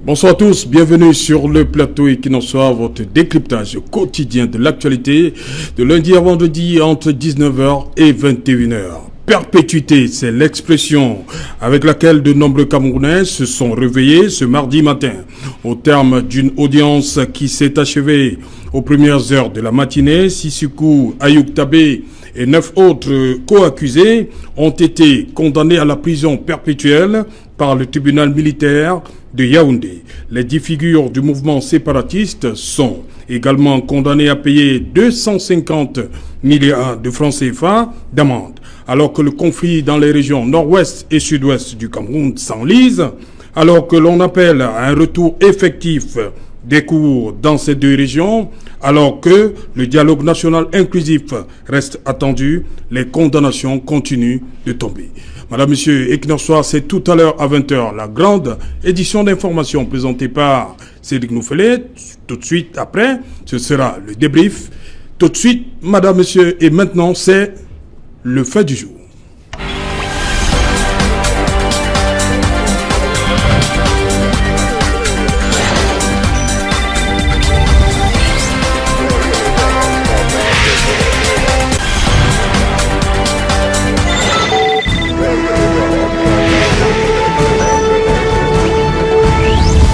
Bonsoir à tous, bienvenue sur le plateau Equinox, votre décryptage quotidien de l'actualité de lundi à vendredi entre 19h et 21h. Perpétuité, c'est l'expression avec laquelle de nombreux Camerounais se sont réveillés ce mardi matin au terme d'une audience qui s'est achevée aux premières heures de la matinée. Sissoko Ayoub Tabé et 9 autres co-accusés ont été condamnés à la prison perpétuelle par le tribunal militaire de Yaoundé. Les 10 figures du mouvement séparatiste sont également condamnées à payer 250 milliards de francs CFA d'amende. Alors que le conflit dans les régions nord-ouest et sud-ouest du Cameroun s'enlise, alors que l'on appelle à un retour effectif des cours dans ces deux régions, alors que le dialogue national inclusif reste attendu, les condamnations continuent de tomber. Madame, Monsieur, Equinox, c'est tout à l'heure à 20h, la grande édition d'information présentée par Cédric Noufelet. Tout de suite après, ce sera le débrief. Tout de suite, Madame, Monsieur, et maintenant, c'est le fait du jour.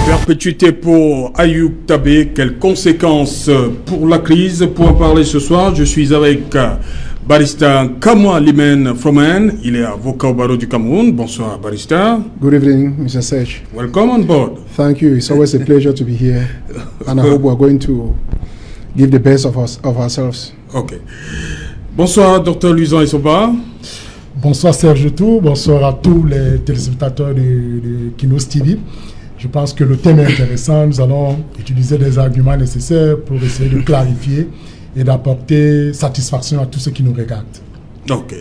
Perpétuité pour Ayoub Tabé, quelles conséquences pour la crise? Pour en parler ce soir, je suis avec Barrister Kamwa Limen Froman. Il est avocat au barreau du Cameroun. Bonsoir, Barrister. Good evening, Mr. Sech. Welcome on board. Thank you. It's always a pleasure to be here, and I hope we are going to give the best of ourselves. Ok. Bonsoir, Dr. Luisan Issoba. Bonsoir, Serge Tour. Bonsoir à tous les téléspectateurs de Kinos TV. Je pense que le thème est intéressant. Nous allons utiliser des arguments nécessaires pour essayer de clarifier et d'apporter satisfaction à tous ceux qui nous regardent. Ok.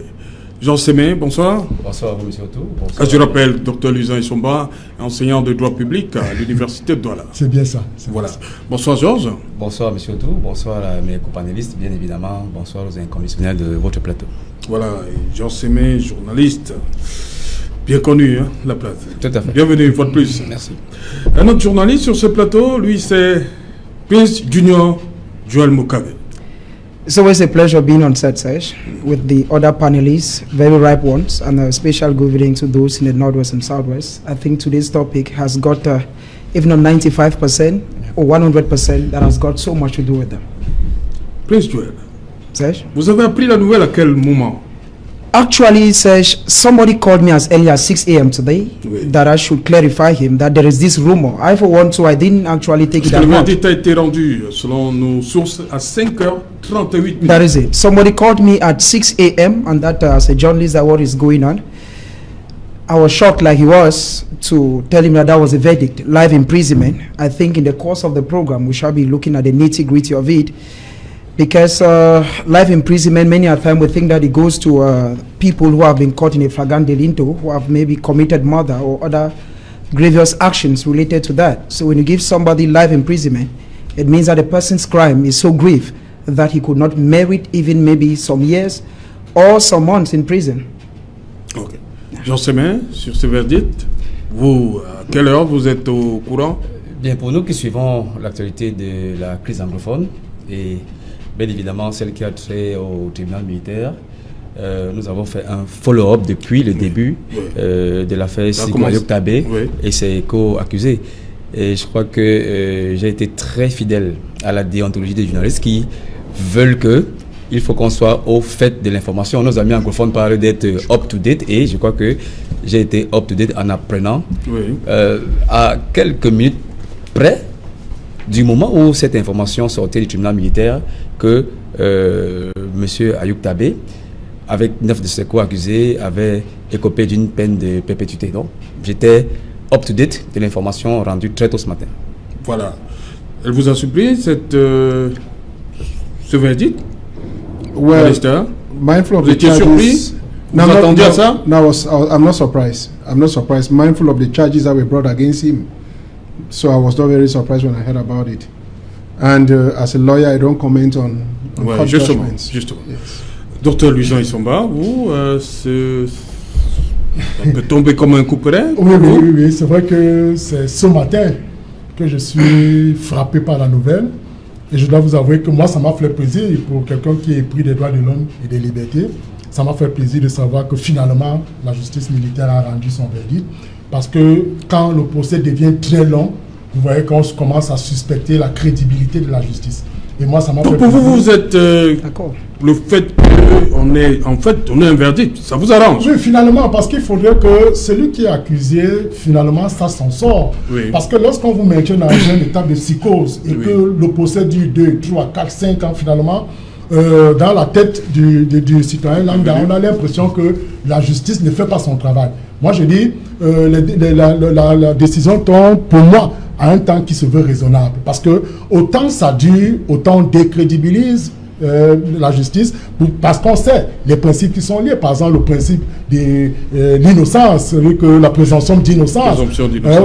Jean Sémé, bonsoir. Bonsoir, M. Otto. Bonsoir. Je rappelle, Dr. Luisan Issoba, enseignant de droit public à l'université de Douala. C'est bien ça. Voilà. Bonsoir, Georges. Bonsoir, M. Otto. Bonsoir à mes copanélistes, bien évidemment. Bonsoir aux inconditionnels de votre plateau. Voilà. Jean Sémé, journaliste. Bien connu, hein, la place. Tout à fait. Bienvenue, une fois de plus. Merci. Un autre journaliste sur ce plateau, lui, c'est Prince Junior Joel Mukabe. It's always a pleasure being on set, Sesh, with the other panelists, very ripe ones, and a special good evening to those in the Northwest and Southwest. I think today's topic has got, if not 95% or 100%, that has got so much to do with them. Prince Joel, Sesh? vous avez appris la nouvelle à quel moment? Actually, Sesh, somebody called me as early as 6 a.m. today that I should clarify him that there is this rumor. I, for one, so I didn't actually take it. Le verdict a été rendu, selon nos sources, à 5h38. That is it. Somebody called me at 6 a.m. and that as a journalist, that what is going on. I was shocked like he was to tell him that that was a verdict, life imprisonment. I think in the course of the program, we shall be looking at the nitty-gritty of it. Because life imprisonment, many a time we think that it goes to people who have been caught in a flagrant delinquo, who have maybe committed murder or other grievous actions related to that. So when you give somebody life imprisonment, it means that the person's crime is so grave that he could not merit even maybe some years or some months in prison. Ok. Jean Sémé, sur ce verdict, vous, à quelle heure vous êtes au courant? Bien, pour nous qui suivons l'actualité de la crise anglophone et bien évidemment celle qui a trait au tribunal militaire, nous avons fait un follow-up depuis le début de l'affaire Sissoko Ayoub Tabé et ses co-accusés. Et je crois que j'ai été très fidèle à la déontologie des journalistes qui veulent il faut qu'on soit au fait de l'information. Nos amis anglophones parlent d'être up-to-date et je crois que j'ai été up-to-date en apprenant à quelques minutes près du moment où cette information sortait du tribunal militaire que M. Ayoub Tabé, avec 9 de ses co-accusés, avait écopé d'une peine de perpétuité. Donc, j'étais up-to-date de l'information rendue très tôt ce matin. Voilà. Elle vous a surpris, ce verdict? Well, mindful of vous the étiez charges. surpris? Vous attendiez à ça? No, I'm not surprised. I'm not surprised. Mindful of the charges that were brought against him. So I was not very surprised when I heard about it. And as a lawyer, I don't comment on court judgments. Justement. Yes. Docteur Luisan Issoba, vous, on peut tomber comme un couperet? Oui, c'est vrai que c'est ce matin que je suis frappé par la nouvelle. Et je dois vous avouer que moi, ça m'a fait plaisir pour quelqu'un qui est pris des droits de l'homme et des libertés. Ça m'a fait plaisir de savoir que finalement, la justice militaire a rendu son verdict. Parce que quand le procès devient très long, vous voyez qu'on commence à suspecter la crédibilité de la justice. Et moi, ça m'a fait plaisir. Pour vous, vous êtes... D'accord. Le fait qu'on ait un verdict, ça vous arrange? Oui, finalement, parce qu'il faudrait que celui qui est accusé, finalement, ça s'en sort. Oui. Parce que lorsqu'on vous maintient dans une état de psychose et que le procès dure 2, 3, 4, 5 ans, finalement, dans la tête du citoyen lambda, on a l'impression que la justice ne fait pas son travail. Moi, je dis, la décision tombe, pour moi, à un temps qui se veut raisonnable. Parce que autant ça dure, autant on décrédibilise la justice, parce qu'on sait les principes qui sont liés. Par exemple, le principe de l'innocence, la présomption d'innocence.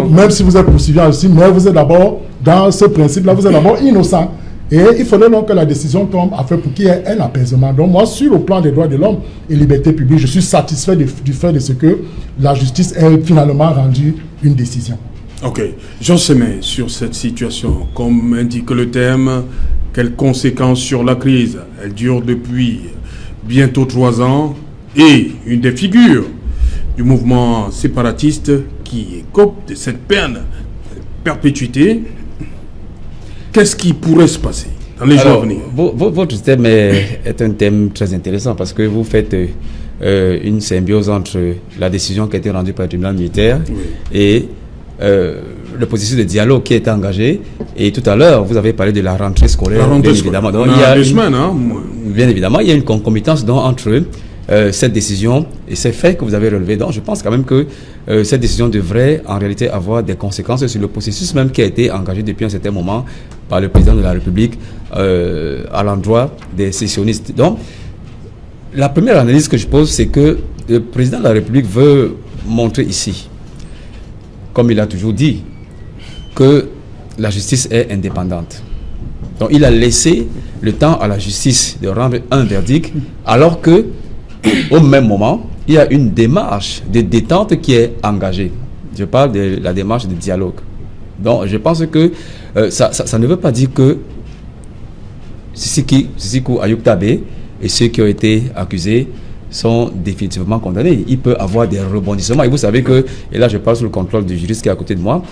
Même si vous êtes poursuivi en justice, mais vous êtes d'abord, dans ce principe-là, vous êtes d'abord innocent. Et il faudrait donc que la décision tombe afin pour qu'il y ait un apaisement. Donc moi, sur le plan des droits de l'homme et libertés publiques, je suis satisfait du fait de ce que la justice ait finalement rendu une décision. Ok. Jean Semen, sur cette situation, comme indique le thème, quelles conséquences sur la crise? Elle dure depuis bientôt 3 ans et une des figures du mouvement séparatiste qui écope de cette peine perpétuité. Qu'est-ce qui pourrait se passer dans les jours à venir? Votre thème est un thème très intéressant parce que vous faites une symbiose entre la décision qui a été rendue par le tribunal militaire et le processus de dialogue qui est engagé. Et tout à l'heure, vous avez parlé de la rentrée scolaire. Bien évidemment. Donc, il y a des semaines, bien évidemment, il y a une concomitance entre cette décision et ces faits que vous avez relevés. Donc, je pense quand même que cette décision devrait en réalité avoir des conséquences sur le processus même qui a été engagé depuis un certain moment par le président de la République à l'endroit des sécessionnistes. Donc, la première analyse que je pose, c'est que le président de la République veut montrer ici, comme il a toujours dit, que la justice est indépendante. Donc il a laissé le temps à la justice de rendre un verdict, alors que au même moment, il y a une démarche de détente qui est engagée. Je parle de la démarche de dialogue. Donc je pense que ça ne veut pas dire que Sisikou Ayuk Tabé et ceux qui ont été accusés sont définitivement condamnés. Il peut avoir des rebondissements. Et vous savez que, et là je parle sous le contrôle du juriste qui est à côté de moi,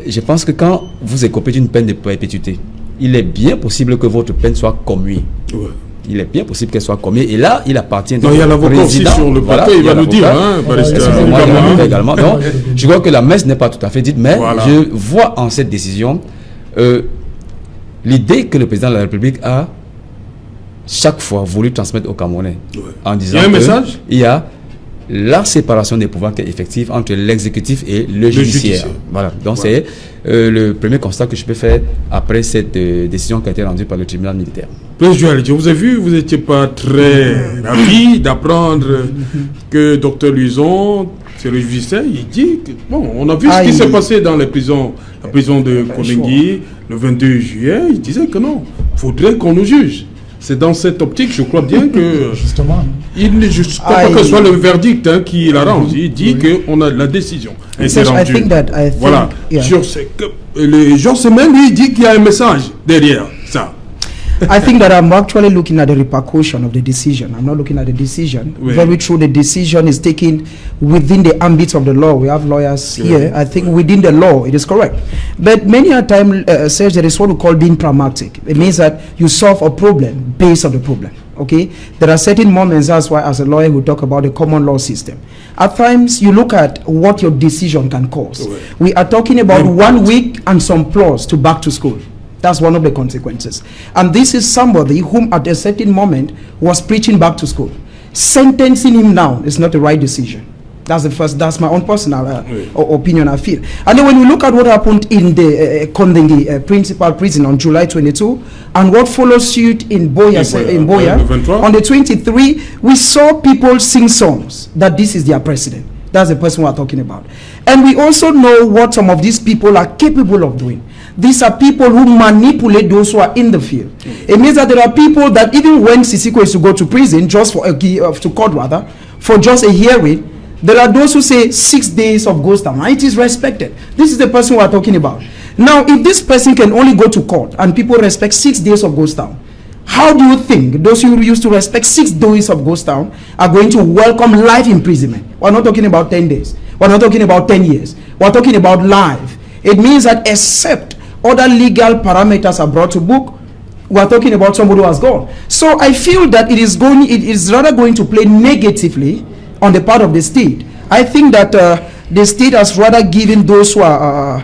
je pense que quand vous écopez d'une peine de perpétuité, il est bien possible que votre peine soit commuée. Ouais. Il est bien possible qu'elle soit commuée. Et là, il appartient au l'avocat aussi sur le plateau, il va nous dire. Également. Donc, je crois que la messe n'est pas tout à fait dite, mais je vois en cette décision l'idée que le président de la République a chaque fois voulu transmettre aux Camerounais en disant il y a la séparation des pouvoirs qui est effective entre l'exécutif et le judiciaire. Voilà. Donc c'est le premier constat que je peux faire après cette décision qui a été rendue par le tribunal militaire. Président Joël, je vous ai vu, vous n'étiez pas très ravi d'apprendre que Dr Luison se réjouissait. Il dit que, bon, on a vu ce qui s'est passé dans les prisons, la prison de Koningui le 22 juillet. Il disait que non, il faudrait qu'on nous juge. C'est dans cette optique, je crois bien que... Justement. Je ne crois pas que ce soit le verdict qui l'arrange. Il dit qu'on a la décision. Et c'est rendu. Voilà. Sur les Jean Semen, lui, dit qu'il y a un message derrière ça. I think that I'm actually looking at the repercussion of the decision. I'm not looking at the decision. Very true, the decision is taken within the ambit of the law. We have lawyers here. I think within the law, it is correct. But many a time, Serge, there is what we call being pragmatic. It means that you solve a problem based on the problem. Okay? There are certain moments, that's why as a lawyer we talk about the common law system. At times, you look at what your decision can cause. We are talking about 1 week and some plus to back to school. That's one of the consequences. And this is somebody whom at a certain moment was preaching back to school. Sentencing him down is not the right decision. That's my own personal opinion, I feel. And then when we look at what happened in the Kondengi principal prison on July 22, and what follows suit in Boya on the 23, we saw people sing songs that this is their president. That's the person we are talking about. And we also know what some of these people are capable of doing. These are people who manipulate those who are in the field. It means that there are people that even when Sisikou is to go to prison, just for to court rather, for just a hearing, there are those who say 6 days of ghost town. It is respected. This is the person we are talking about. Now, if this person can only go to court and people respect 6 days of ghost town, how do you think those who used to respect 6 days of ghost town are going to welcome life imprisonment? We're not talking about 10 days. We're not talking about 10 years. We're talking about life. It means that except other legal parameters are brought to book, we're talking about somebody who has gone. So I feel that it is rather going to play negatively on the part of the state. I think that the state has rather given those who are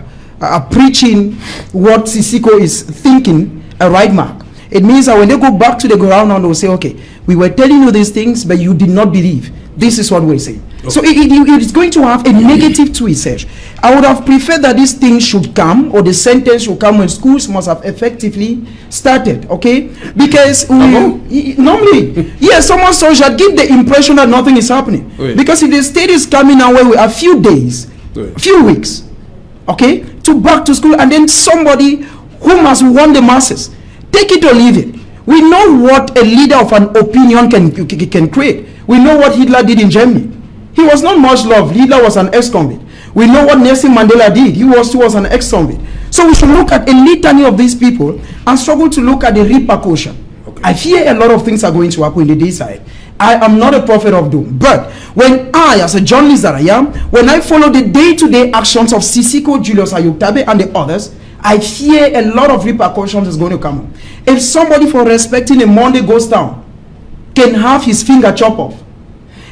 preaching what Sisiko is thinking a right mark. It means that when they go back to the ground and they'll say, okay, we were telling you these things, but you did not believe. This is what we're saying. Okay. So it is going to have a negative twist. I would have preferred that this thing should come, or the sentence should come when schools must have effectively started, okay? Because normally, yes, someone should give the impression that nothing is happening. Oui. Because if the state is coming our way with a few days, few weeks, okay, to back to school, and then somebody who must warn the masses, take it or leave it. We know what a leader of an opinion can create. We know what Hitler did in Germany. He was not much loved. Hitler was an ex-convict. We know what Nelson Mandela did. He was an ex-convict. So we should look at a litany of these people and struggle to look at the repercussion. Okay. I fear a lot of things are going to happen in the day side. I am not a prophet of doom. But when I, as a journalist that I am, when I follow the day-to-day actions of Sisiko, Julius Ayuktabe, and the others, I fear a lot of repercussions is going to come up. If somebody for respecting a Monday goes down can have his finger chopped off,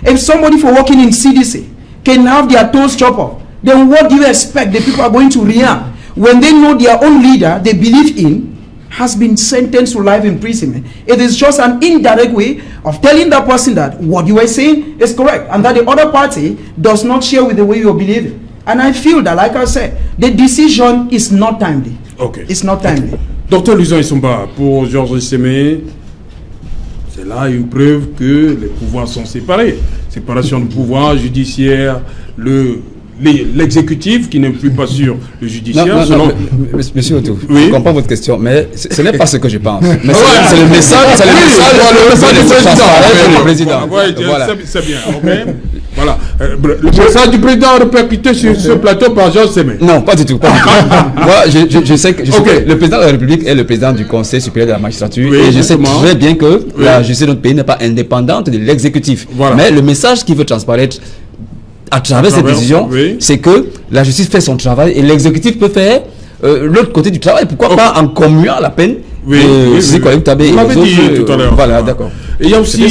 if somebody for working in CDC can have their toes chopped off, then what do you expect the people are going to react when they know their own leader they believe in has been sentenced to life imprisonment? It is just an indirect way of telling that person that what you are saying is correct and that the other party does not share with the way you believe it. And I feel that, like I said, the decision is not timely. Okay. It's not timely. Docteur Luzon Issoumba, pour Georges Sémé, c'est là une preuve que les pouvoirs sont séparés. Séparation de pouvoir judiciaire, l'exécutif qui n'est plus pas sur le judiciaire. Monsieur Otto, oui? Je comprends votre question, mais ce n'est pas ce que je pense. Mais c'est le message, du président. Voilà. C'est bien, ok. Voilà. Le message du président répercuté sur ce plateau par Georges Sémé. Non, pas du tout. Moi, je sais que le président de la République est le président du Conseil supérieur de la magistrature, et je sais très bien que la justice de notre pays n'est pas indépendante de l'exécutif. Voilà. Mais le message qui veut transparaître à travers cette décision, c'est que la justice fait son travail et l'exécutif peut faire l'autre côté du travail. Pourquoi pas en commuant la peine? C'est quoi, vous l'avez dit tout à l'heure. Voilà, d'accord. Et il y a aussi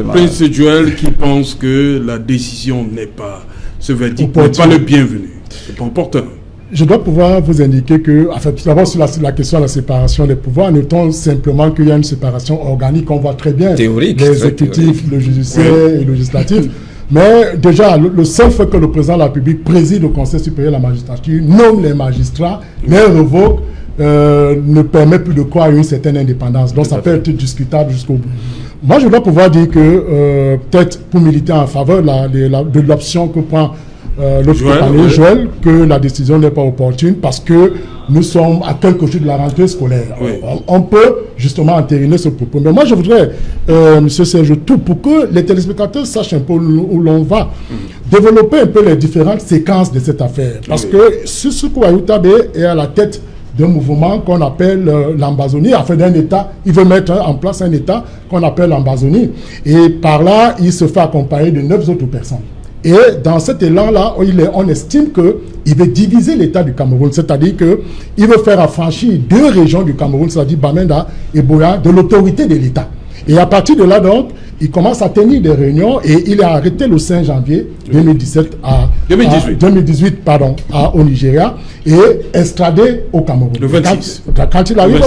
Prince Joel qui pense que la décision n'est pas, ce verdict n'est pas le bienvenu. C'est pas important. Je dois pouvoir vous indiquer que, en fait, tout d'abord sur la question de la séparation des pouvoirs, notons simplement qu'il y a une séparation organique, on voit très bien. Théorique. L'exécutif, le judiciaire et le législatif. Mais déjà, le seul fait que le président de la République préside au Conseil supérieur de la magistrature, nomme les magistrats, les revoque, ne permet plus de croire à une certaine indépendance. Donc ça peut être discutable jusqu'au bout. Moi, je dois pouvoir dire que, peut-être pour militer en faveur de l'option que prend l'autre côté, Joël, que la décision n'est pas opportune parce que nous sommes à quelques jours de la rentrée scolaire. On peut justement entériner ce propos. Mais moi, je voudrais, M. Serge Tout, pour que les téléspectateurs sachent un peu où l'on va, développer un peu les différentes séquences de cette affaire. Parce que Sisiko Ayuktabe est à la tête d'un mouvement qu'on appelle l'Ambazonie, enfin d'un État, il veut mettre en place un État qu'on appelle l'Ambazonie. Et par là, il se fait accompagner de 9 autres personnes. Et dans cet élan-là, on estime qu'il veut diviser l'État du Cameroun, c'est-à-dire qu'il veut faire affranchir 2 régions du Cameroun, c'est-à-dire Bamenda et Boya, de l'autorité de l'État. Et à partir de là, donc, il commence à tenir des réunions et il est arrêté le 5 janvier 2018 au Nigeria et extradé au Cameroun. Le 26. Quand il arrive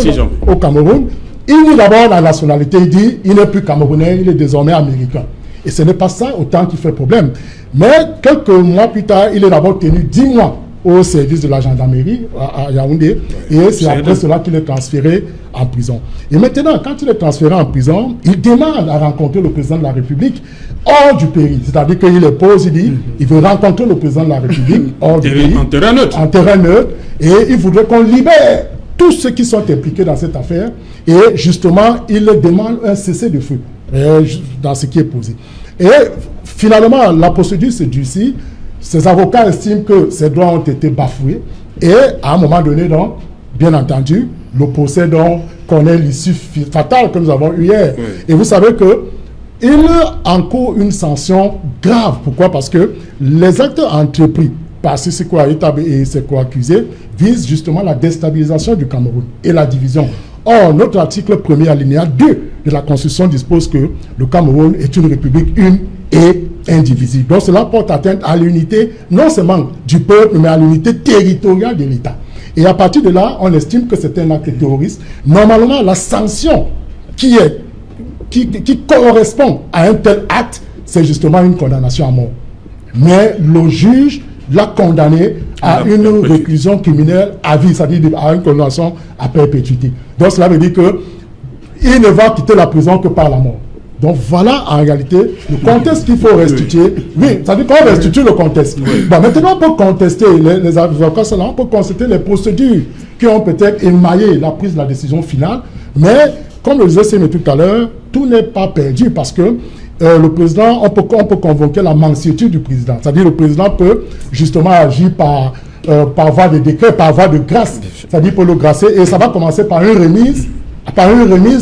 au Cameroun, il dit d'abord la nationalité, il dit il n'est plus camerounais, il est désormais américain. Et ce n'est pas ça autant qui fait problème. Mais quelques mois plus tard, il est d'abord tenu 10 mois au service de la gendarmerie à Yaoundé. Et c'est après cela qu'il est transféré en prison. Et maintenant, quand il est transféré en prison, il demande à rencontrer le président de la République hors du pays. C'est-à-dire qu'il est pose, il dit, il veut rencontrer le président de la République hors du pays. En terrain neutre. En terrain neutre. Et il voudrait qu'on libère tous ceux qui sont impliqués dans cette affaire. Et justement, il demande un cessez-le-feu dans ce qui est posé. Et finalement, la procédure se durcit. Ces avocats estiment que ces droits ont été bafoués Et à un moment donné, donc, bien entendu, le procès donc connaît l'issue fatale que nous avons eu hier. Oui. Et vous savez que il encourt une sanction grave. Pourquoi? Parce que les actes entrepris par Sissi Kouyaté et ses co-accusés visent justement la déstabilisation du Cameroun et la division. Or, notre article 1er alinéa 2 de la Constitution dispose que le Cameroun est une république une et indivisible. Donc cela porte atteinte à l'unité non seulement du peuple, mais à l'unité territoriale de l'État. Et à partir de là, on estime que c'est un acte terroriste. Normalement, la sanction qui correspond à un tel acte, c'est justement une condamnation à mort. Mais le juge l'a condamné à une réclusion criminelle à vie, c'est-à-dire à une condamnation à perpétuité. Donc cela veut dire qu'il ne va quitter la prison que par la mort. Donc voilà en réalité le contexte qu'il faut restituer. Oui, ça veut dire qu'on restitue le contexte. Oui. Bon, maintenant on peut contester les avocats, on peut contester les procédures qui ont peut-être émaillé la prise de la décision finale. Mais comme le disait Sémé tout à l'heure, tout n'est pas perdu parce que le président, on peut convoquer la mansuétude du président. C'est-à-dire le président peut justement agir par voie de décret, par voie de grâce. C'est-à-dire pour le gracier. Et ça va commencer par une remise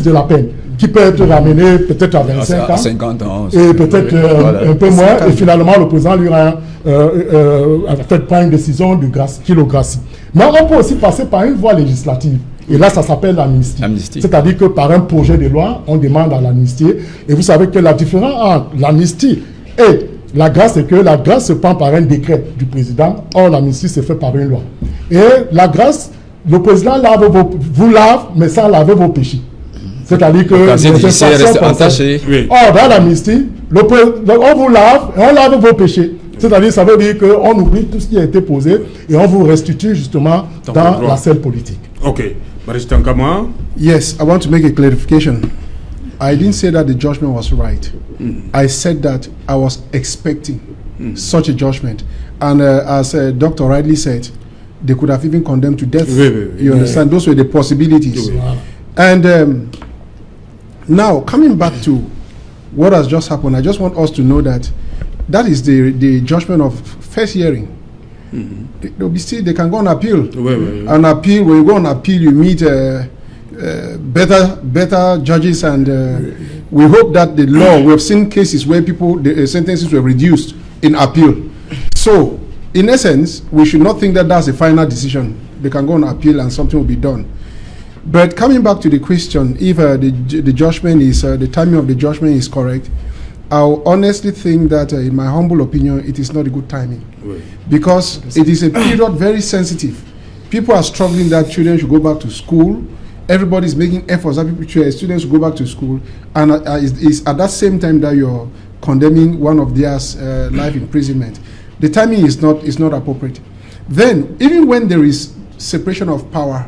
de la peine, qui peut être ramené peut-être à 25 ans, 50 ans et peut-être un peu moins, et finalement le président lui a peut-être prendre une décision de grâce, qui le gracie. Mais on peut aussi passer par une voie législative, et là ça s'appelle l'amnistie. C'est-à-dire que par un projet de loi, on demande à l'amnistie, et vous savez que la différence entre l'amnistie et la grâce, c'est que la grâce se prend par un décret du président, or l'amnistie se fait par une loi. Et la grâce, le président vous lave, mais sans laver vos péchés. C'est-à-dire que reste entaché. Or, dans l'amnistie, on vous lave et on lave vos péchés. C'est-à-dire, ça veut dire qu'on oublie tout ce qui a été posé et on vous restitue justement dans la scène politique. Ok. Barrister Nkama? Yes, I want to make a clarification. I didn't say that the judgment was right. I said that I was expecting such a judgment. And as Dr. rightly said, they could have even condemned to death. You understand? Those were the possibilities. And now, coming back to what has just happened, I just want us to know that that is the judgment of first hearing. They can go on appeal. An appeal, when you go on appeal, you meet better judges, and we hope that the law, we have seen cases where the sentences were reduced in appeal. So, in essence, we should not think that that's a final decision. They can go on appeal and something will be done. But coming back to the question, if the judgment is, the timing of the judgment is correct, I honestly think that, in my humble opinion, it is not a good timing. Because it is a period very sensitive. People are struggling that children should go back to school. Everybody is making efforts that students should go back to school. And it's at that same time that you're condemning one of theirs life imprisonment. The timing is not appropriate. Then, even when there is separation of power,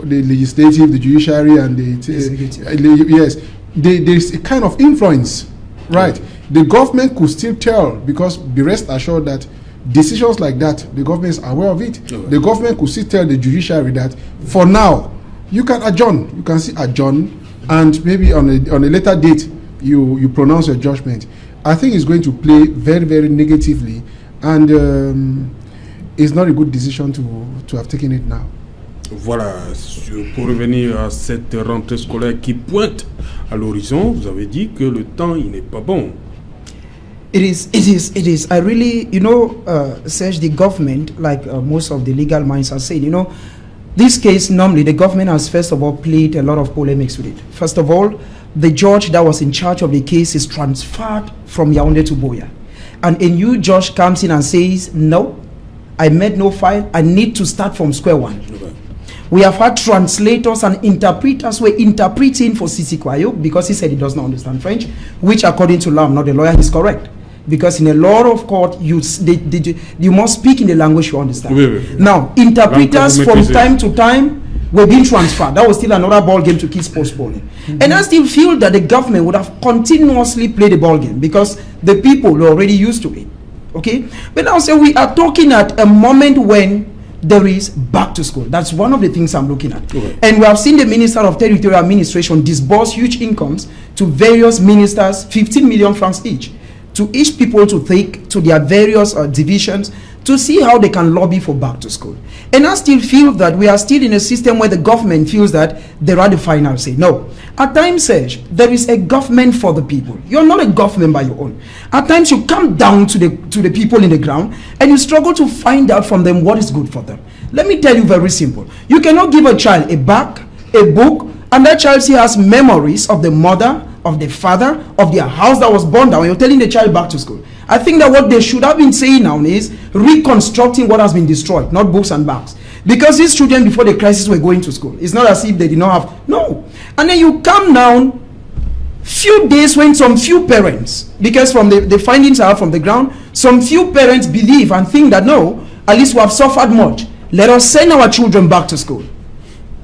the legislative, the judiciary, and yes, there is a kind of influence, right? The government could still tell, because be rest assured that decisions like that, the government is aware of it. The government could still tell the judiciary that for now, you can adjourn. You can still adjourn, and maybe on a later date, you pronounce your judgment. I think it's going to play very, very negatively, and it's not a good decision to have taken it now. Voilà, pour revenir à cette rentrée scolaire qui pointe à l'horizon, vous avez dit que le temps, il n'est pas bon. It is. I really, Serge, the government, like most of the legal minds are saying, this case, normally the government has first of all played a lot of polemics with it. First of all, the judge that was in charge of the case is transferred from Yaoundé to Buea. And a new judge comes in and says, no, I made no file, I need to start from square one. Okay. We have had translators and interpreters were interpreting for Sissi Kouyaté because he said he does not understand French, which according to law, I'm not the lawyer, is correct. Because in a law of court, you must speak in the language you understand. Now, interpreters from time to time were being transferred. That was still another ball game to keep postponing. And I still feel that the government would have continuously played the ball game because the people were already used to it. Okay? But now, we are talking at a moment when there is back to school. That's one of the things I'm looking at. Okay. And we have seen the Minister of Territorial Administration disburse huge incomes to various ministers, 15 million francs each, to each people to take to their various divisions to see how they can lobby for back to school. And I still feel that we are still in a system where the government feels that they are the final say. No. At times, Serge, there is a government for the people. You're not a government by your own. At times, you come down to the people in the ground and you struggle to find out from them what is good for them. Let me tell you very simple. You cannot give a child a bag, a book, and that child still has memories of the mother, of the father, of their house that was burned down. You're telling the child back to school. I think that what they should have been saying now is reconstructing what has been destroyed, not books and bags. Because these children before the crisis were going to school. It's not as if they did not have, no. And then you come down few days when some few parents, because from the findings are from the ground, some few parents believe and think that no, at least we have suffered much. Let us send our children back to school.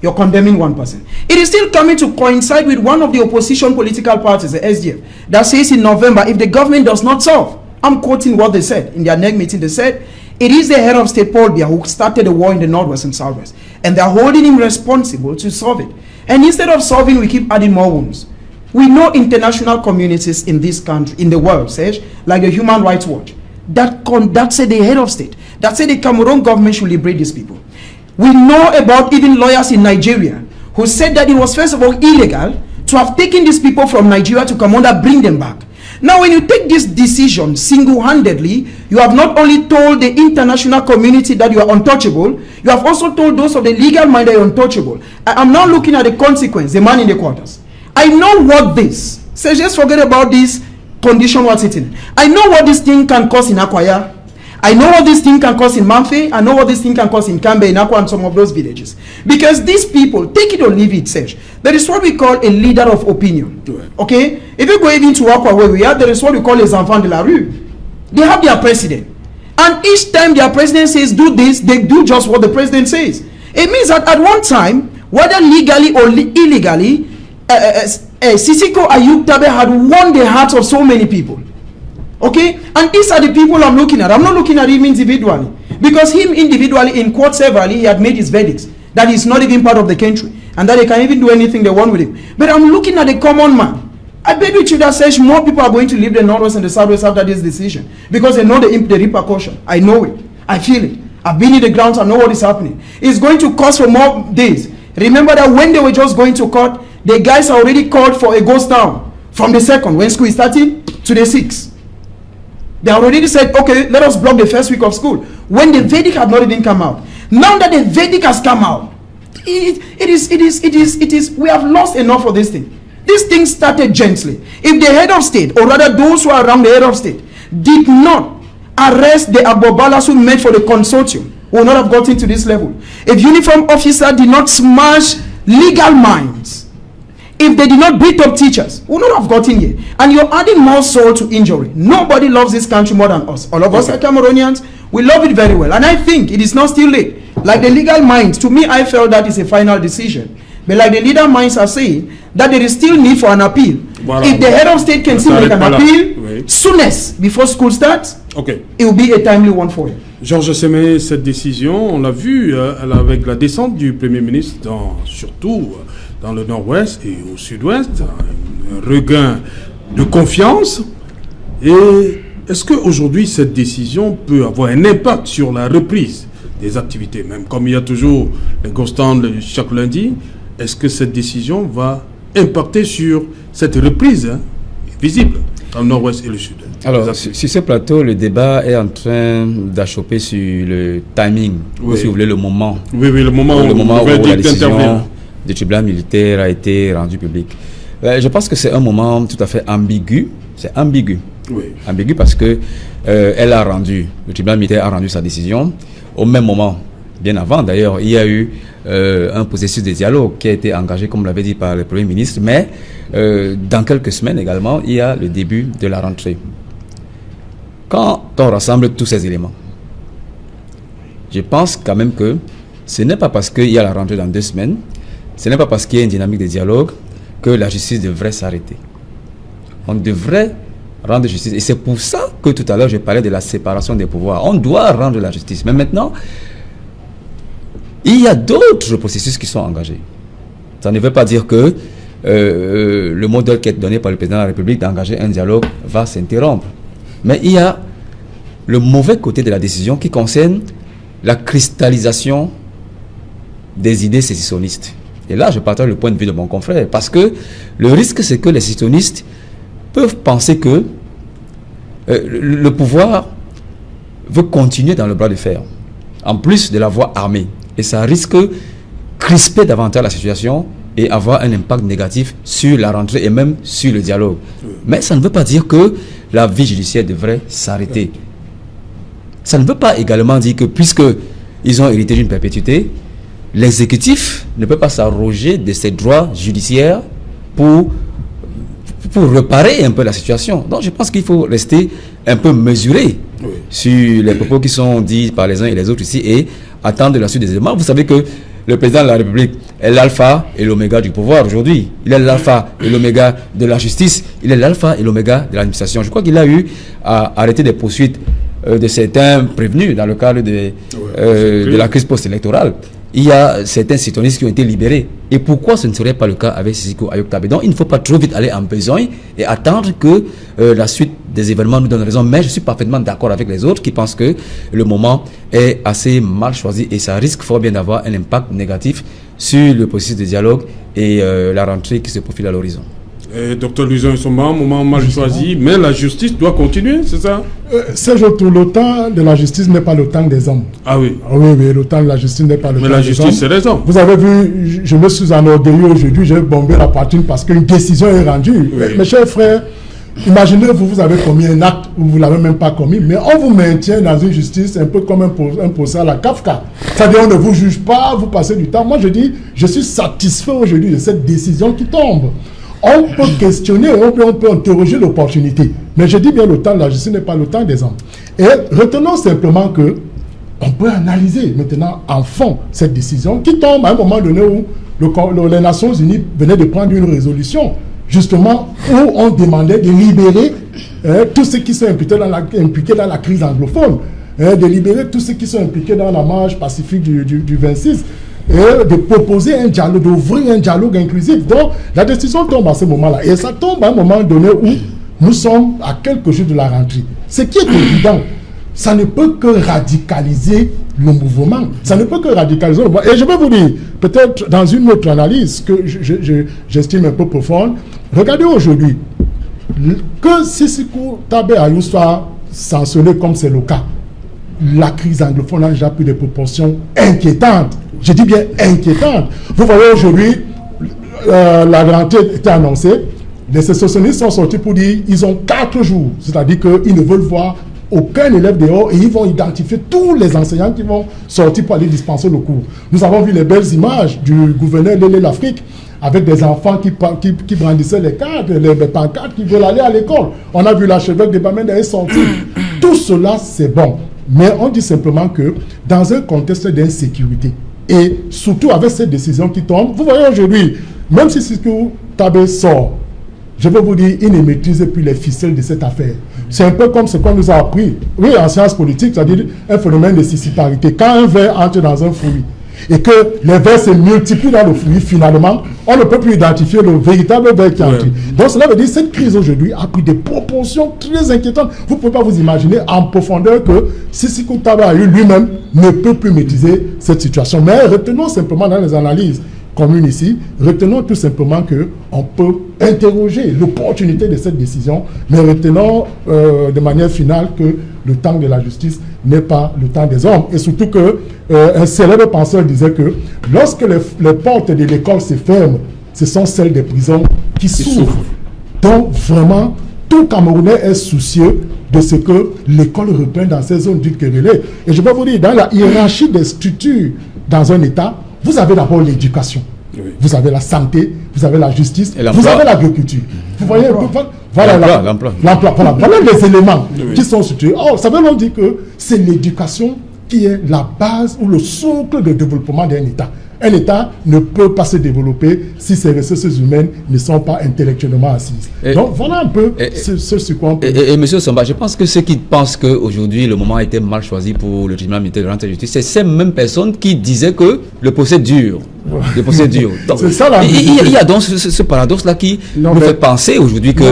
You're condemning one person. It is still coming to coincide with one of the opposition political parties, the SDF, that says in November, if the government does not solve, I'm quoting what they said in their NEG meeting, they said, it is the head of state, Paul Biya, who started the war in the Northwest and Southwest. And they're holding him responsible to solve it. And instead of solving, we keep adding more wounds. We know international communities in this country, in the world, Serge, like the Human Rights Watch, that said the head of state, that said the Cameroon government should liberate these people. We know about even lawyers in Nigeria who said that it was first of all illegal to have taken these people from Nigeria to come on and bring them back. Now, when you take this decision single-handedly, you have not only told the international community that you are untouchable, you have also told those of the legal mind that you're untouchable. I'm now looking at the consequence, the man in the quarters. I know what this, so just forget about this condition what's sitting. I know what this thing can cause in Akwaya. I know what this thing can cause in Mamfe. I know what this thing can cause in Kambe, in Akwa, and some of those villages. Because these people, take it or leave it, Serge, there is what we call a leader of opinion. Okay? If you go even to Akwa where we are, there is what we call les enfants de la rue. They have their president. And each time their president says do this, they do just what the president says. It means that at one time, whether legally or illegally, Sisiko Ayub Tabe had won the hearts of so many people. Okay? And these are the people I'm looking at. I'm not looking at him individually. Because him individually, in court severally, he had made his verdicts. That he's not even part of the country. And that they can even do anything they want with him. But I'm looking at the common man. I bet with you that says more people are going to leave the Northwest and the Southwest after this decision. Because they know the repercussion. I know it. I feel it. I've been in the grounds. I know what is happening. It's going to cost for more days. Remember that when they were just going to court, the guys already called for a ghost town. From the 2nd, when school is starting, to the 6th. They already said, okay, let us block the first week of school. When the verdict had not even come out. Now that the verdict has come out, it is, we have lost enough of this thing. This thing started gently. If the head of state, or rather those who are around the head of state, did not arrest the Agbobalas who met for the consortium, we would not have gotten to this level. If uniform officer did not smash legal minds, if they did not beat up teachers, we would not have gotten here. And you're adding more salt to injury. Nobody loves this country more than us. All of us are Cameroonians. We love it very well. And I think it is not still late. Like the legal minds, to me, I felt that is a final decision. But like the legal minds are saying, that there is still need for an appeal. Voilà. If the head of state can still make an appeal, soonest, before school starts, it will be a timely one for you. Georges Seme, cette décision, on l'a vu avec la descente du Premier ministre, surtout dans le nord-ouest et au sud-ouest, un regain de confiance. Et est-ce qu'aujourd'hui, cette décision peut avoir un impact sur la reprise des activités, même comme il y a toujours les ghost towns chaque lundi? Est-ce que cette décision va impacter sur cette reprise visible dans le nord-ouest et le sud? Alors, sur ce plateau, le débat est en train d'achopper sur le timing, ou si vous voulez, le moment. Oui, le moment où la décision du tribunal militaire a été rendue publique. Je pense que c'est un moment tout à fait ambigu. C'est ambigu. Oui. Ambigu parce que le tribunal militaire a rendu sa décision au même moment. Bien avant, d'ailleurs, il y a eu un processus de dialogue qui a été engagé, comme l'avait dit par le Premier ministre, mais dans quelques semaines également, il y a le début de la rentrée. Quand on rassemble tous ces éléments, je pense quand même que ce n'est pas parce qu'il y a la rentrée dans 2 semaines, ce n'est pas parce qu'il y a une dynamique de dialogue que la justice devrait s'arrêter. On devrait rendre justice. Et c'est pour ça que tout à l'heure, je parlais de la séparation des pouvoirs. On doit rendre la justice. Mais maintenant, il y a d'autres processus qui sont engagés. Ça ne veut pas dire que le modèle qui est donné par le président de la République d'engager un dialogue va s'interrompre. Mais il y a le mauvais côté de la décision qui concerne la cristallisation des idées sécessionnistes. Et là, je partage le point de vue de mon confrère, parce que le risque, c'est que les sécessionnistes peuvent penser que le pouvoir veut continuer dans le bras de fer, en plus de la voie armée. Et ça risque de crisper davantage la situation et avoir un impact négatif sur la rentrée et même sur le dialogue. Mais ça ne veut pas dire que la vie judiciaire devrait s'arrêter. Ça ne veut pas également dire que puisqu'ils ont hérité d'une perpétuité, l'exécutif ne peut pas s'arroger de ses droits judiciaires pour réparer un peu la situation. Donc je pense qu'il faut rester un peu mesuré sur les propos qui sont dits par les uns et les autres ici et attendre la suite des éléments. Vous savez que le président de la République est l'alpha et l'oméga du pouvoir aujourd'hui. Il est l'alpha et l'oméga de la justice. Il est l'alpha et l'oméga de l'administration. Je crois qu'il a eu à arrêter des poursuites de certains prévenus dans le cadre de la crise post-électorale. Il y a certains citoyennistes qui ont été libérés. Et pourquoi ce ne serait pas le cas avec Sisiko Ayok Tabé? Donc il ne faut pas trop vite aller en besogne et attendre que la suite des événements nous donne raison. Mais je suis parfaitement d'accord avec les autres qui pensent que le moment est assez mal choisi et ça risque fort bien d'avoir un impact négatif sur le processus de dialogue et la rentrée qui se profile à l'horizon. Docteur Louison Nsomba, un moment mal choisi, mais la justice doit continuer, c'est ça? Serge, le temps de la justice n'est pas le temps des hommes. Ah oui. Oui, le temps de la justice n'est pas le temps des hommes. Mais la justice, c'est les hommes. Vous avez vu, je me suis enorgueilli aujourd'hui, j'ai bombé la poitrine parce qu'une décision est rendue. Oui. Mes chers frères, imaginez, vous avez commis un acte ou vous ne l'avez même pas commis, mais on vous maintient dans une justice un peu comme un procès à la Kafka. C'est-à-dire, on ne vous juge pas, vous passez du temps. Moi, je dis, je suis satisfait aujourd'hui de cette décision qui tombe. On peut questionner, on peut interroger l'opportunité. Mais je dis bien, le temps de la justice n'est pas le temps des hommes. Et retenons simplement que on peut analyser maintenant en fond cette décision qui tombe à un moment donné où les Nations Unies venaient de prendre une résolution, justement, où on demandait de libérer tous ceux qui sont impliqués dans la crise anglophone, de libérer tous ceux qui sont impliqués dans la marche pacifique du 26. Et de proposer un dialogue, d'ouvrir un dialogue inclusif. Donc, la décision tombe à ce moment-là. Et ça tombe à un moment donné où nous sommes à quelques jours de la rentrée. Ce qui est évident, ça ne peut que radicaliser le mouvement. Ça ne peut que radicaliser le mouvement. Et je vais vous dire, peut-être dans une autre analyse que j'estime un peu profonde, regardez aujourd'hui, que Sisiko Tabé Ayok soit sanctionné comme c'est le cas, la crise anglophone a déjà pris des proportions inquiétantes. Je dis bien inquiétante. Vous voyez aujourd'hui, la rentrée était annoncée. Les sécessionnistes sont sortis pour dire qu'ils ont 4 jours. C'est-à-dire qu'ils ne veulent voir aucun élève dehors et ils vont identifier tous les enseignants qui vont sortir pour aller dispenser le cours. Nous avons vu les belles images du gouverneur de l'Afrique avec des enfants qui brandissaient les cartes, les pancartes, qui veulent aller à l'école. On a vu l'archevêque de Bamenda sortir. Tout cela, c'est bon. Mais on dit simplement que dans un contexte d'insécurité, et surtout avec cette décision qui tombe, vous voyez aujourd'hui, même si Sisiko Tabé sort, je vais vous dire, il ne maîtrise plus les ficelles de cette affaire. C'est un peu comme ce qu'on nous a appris, oui, en sciences politiques, c'est-à-dire un phénomène de sissiparité. Quand un ver entre dans un fruit et que les vers se multiplient dans le fruit, finalement, on ne peut plus identifier le véritable ver qui est entré. Donc cela veut dire que cette crise aujourd'hui a pris des proportions très inquiétantes. Vous ne pouvez pas vous imaginer en profondeur que Sisiko Tabé Ayok lui-même ne peut plus maîtriser cette situation. Mais retenons simplement dans les analyses communes ici, retenons tout simplement qu'on peut interroger l'opportunité de cette décision, mais retenons de manière finale que le temps de la justice n'est pas le temps des hommes. Et surtout qu'un célèbre penseur disait que lorsque les portes de l'école se ferment, ce sont celles des prisons qui s'ouvrent. Donc vraiment, tout Camerounais est soucieux de ce que l'école reprenne dans ces zones dites querellées. Et je vais vous dire, dans la hiérarchie des structures dans un État, vous avez d'abord l'éducation, vous avez la santé, vous avez la justice, vous avez l'agriculture. Vous voyez, voilà l'emploi. Voilà les éléments qui sont structurés. Or, ça veut donc dire que c'est l'éducation qui est la base ou le socle de développement d'un État. Un État ne peut pas se développer si ses ressources humaines ne sont pas intellectuellement assises. Donc voilà un peu ce sur quoi on peut... Et M. Nsomba, je pense que ceux qui pensent qu'aujourd'hui le moment a été mal choisi pour le tribunal militaire de rentrée de justice, c'est ces mêmes personnes qui disaient que le procès dure. Le procès dure. Il y a donc ce paradoxe-là qui nous fait penser aujourd'hui que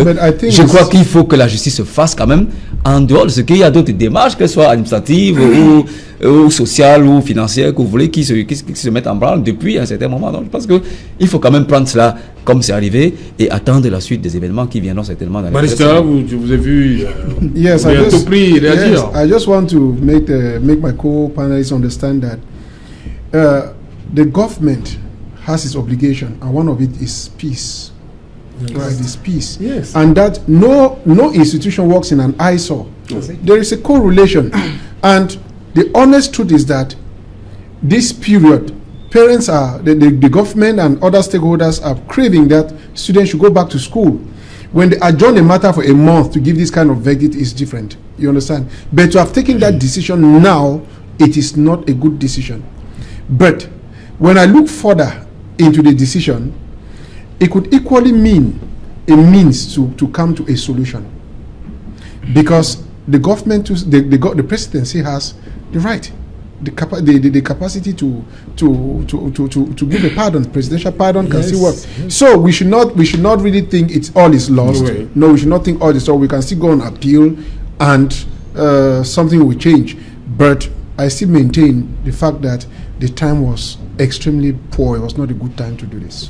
je crois qu'il faut que la justice se fasse quand même en dehors de ce qu'il y a d'autres démarches, qu'elles soient administratives ou sociales ou financières, que vous voulez, qui se mettent en branle depuis un certain moment. Donc je pense qu'il faut quand même prendre cela comme c'est arrivé et attendre la suite des événements qui viendront certainement dans les Barista, je vous ai vu yes, I just want to make my co-panelists understand that the government has its obligation, and one of it is peace. Yes. Right, it's peace. Yes. And that no institution works in an eyesore. Yes. There is a correlation. And the honest truth is that this period, parents are, the government and other stakeholders are craving that students should go back to school. When they adjourn a matter for a month to give this kind of verdict is different. You understand? But to have taken that decision now, it is not a good decision. But when I look further into the decision, it could equally mean a means to come to a solution, because the government, the presidency has the right, the capacity to give a pardon. Presidential pardon can still work. Yes. So we should not really think it's all is lost. No, we should not think all is lost. We can still go on appeal, and something will change. But I still maintain the fact that the time was extremely poor. It was not a good time to do this.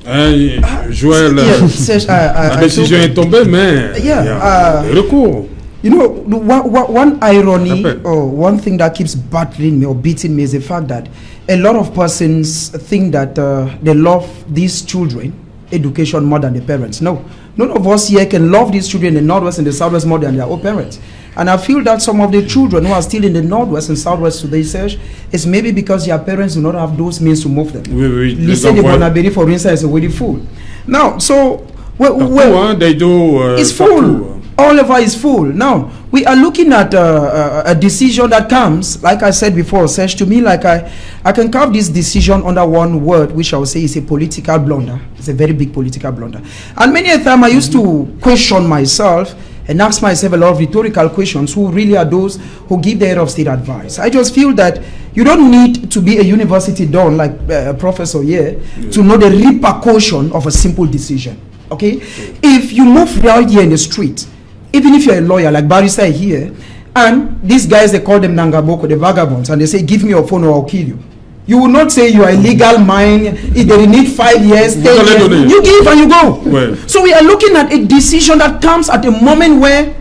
Joël, la décision est tombée, mais il y a recours. You know, one irony or one thing that keeps battering me or beating me is the fact that a lot of persons think that they love these children education more than the parents. No, none of us here can love these children in the Northwest and the Southwest more than their own parents. And I feel that some of the children who are still in the Northwest and Southwest today, Serge, is maybe because their parents do not have those means to move them. Lycée de Bonaberi, for instance, is already full. Now, so they do. It's full. All over is full. Now, we are looking at a decision that comes, like I said before, Serge, to me, like I can carve this decision under one word, which I would say is a political blunder. It's a very big political blunder. And many a time I used to question myself and ask myself a lot of rhetorical questions. Who really are those who give the head of state advice? I just feel that you don't need to be a university don like a professor here to know the repercussion of a simple decision. Okay? If you move right here in the street, even if you're a lawyer like Barista here, and these guys, they call them Nangaboko, the vagabonds, and they say, give me your phone or I'll kill you. You will not say you are a legal mind, if they need 5 years, 10 years, you give and you go. Well. So we are looking at a decision that comes at a moment where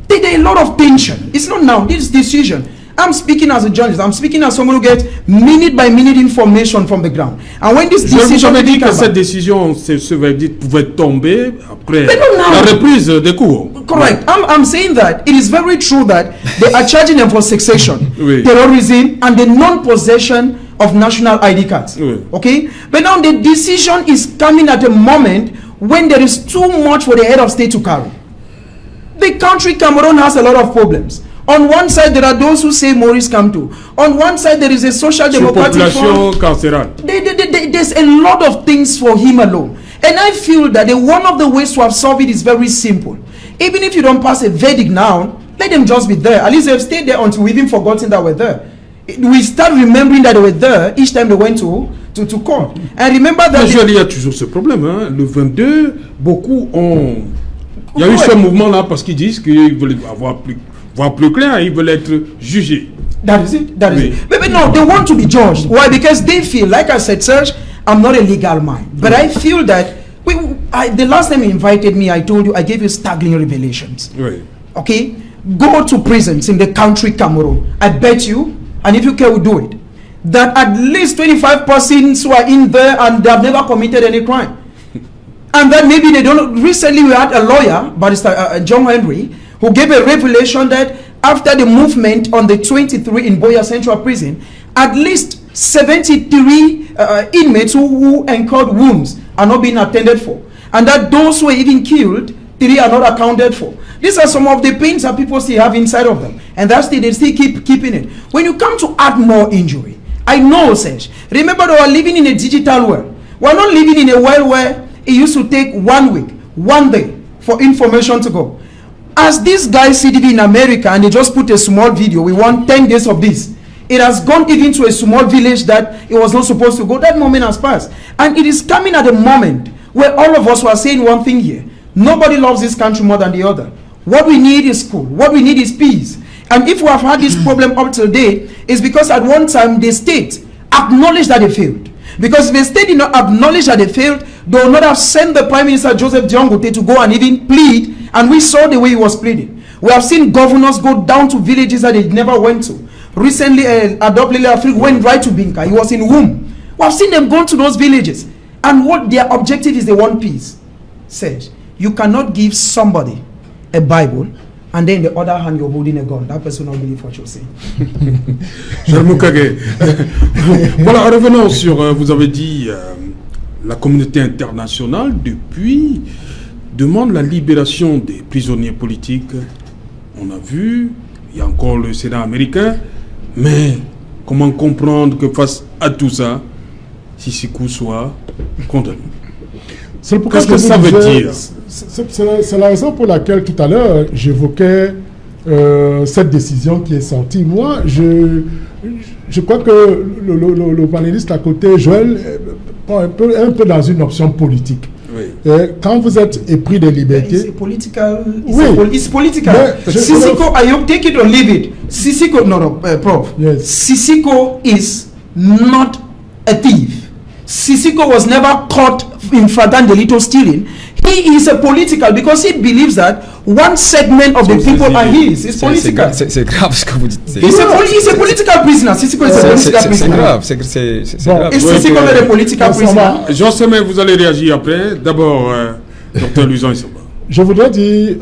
there is a lot of tension. It's not now, this decision. I'm speaking as a journalist, I'm speaking as someone who gets minute by minute information from the ground. And when this decision... Je dit que cette décision, ce verdict pouvait tomber après la reprise des cours. Correct. I'm saying that it is very true that they are charging them for succession, terrorism, and the non-possession of national ID cards. Okay? But now the decision is coming at a moment when there is too much for the head of state to carry. The country Cameroon has a lot of problems. On one side, there are those who say Maurice Kamto. On one side, there is a social democratic front. There's a lot of things for him alone. And I feel that one of the ways to have solved it is very simple. Even if you don't pass a verdict now, let them just be there. At least they've stayed there until we've even forgotten that we're there. We start remembering that they were there each time they went to court. And remember that... Il y a toujours ce problème. Hein. Le 22, beaucoup ont... Il y a eu ce mouvement-là parce qu'ils disent qu'ils veulent voir plus clair, ils veulent être jugés. That is it. That is it. But no, they want to be judged. Why? Because they feel, like I said, Serge, I'm not a legal mind. But I feel that the last time you invited me, I told you, I gave you staggering revelations. Right. Okay? Go to prisons in the country Cameroon. I bet you, and if you care, we'll do it, that at least 25 persons who are in there and they have never committed any crime. And that maybe they don't. Recently, we had a lawyer, Barrister John Henry, who gave a revelation that after the movement on the 23 in Boya Central Prison, at least 73 inmates who incurred wounds are not being attended for. And that those who were even killed, 3 are not accounted for. These are some of the pains that people still have inside of them. And that's they still keep keeping it. When you come to add more injury, I know, Serge, remember that we're living in a digital world. We're not living in a world where it used to take 1 week, 1 day for information to go. As these guys CDB in America, and they just put a small video, we want 10 days of this. It has gone even to a small village that it was not supposed to go. That moment has passed. And it is coming at a moment where all of us were saying one thing here. Nobody loves this country more than the other. What we need is school. What we need is peace. And if we have had this problem up till date, it's because at one time the state acknowledged that they failed. Because if the state did not acknowledge that they failed, they would not have sent the Prime Minister Joseph Dion-Gote to go and even plead, and we saw the way he was pleading. We have seen governors go down to villages that they never went to. Recently, Adopt-Lele Afrique went right to Binka. He was in Womb. We have seen them go to those villages. And what their objective is, they want peace. Said, you cannot give somebody a Bible and then the other hand you're holding a gun. That person will not believe what you're saying. Voilà, revenons sur, vous avez dit, la communauté internationale, depuis, demande la libération des prisonniers politiques. On a vu, il y a encore le Sénat américain, mais comment comprendre que face à tout ça, Sissoco soit condamné? Qu'est-ce que ça veut dire? C'est la raison pour laquelle tout à l'heure j'évoquais cette décision qui est sortie. Moi, je crois que le panéliste à côté, Joël, est un peu dans une option politique. Oui. Quand vous êtes épris de liberté... C'est political. Oui. It's political. Sissoco, you take it or leave it. Sissoco, no, Prof. Yes. Sissoco is not a thief. Sissoco was never caught in flagrant delito stealing. He is a political because he believes that one segment of the people are his. It's political. C'est grave ce que vous dites. He's a political prisoner. Sissoco is a political prisoner. C'est grave. C'est grave. Is Sissoco not a political prisoner? Jean Semé, vous allez réagir après. D'abord, Dr Luisan Issamba. Je voudrais dire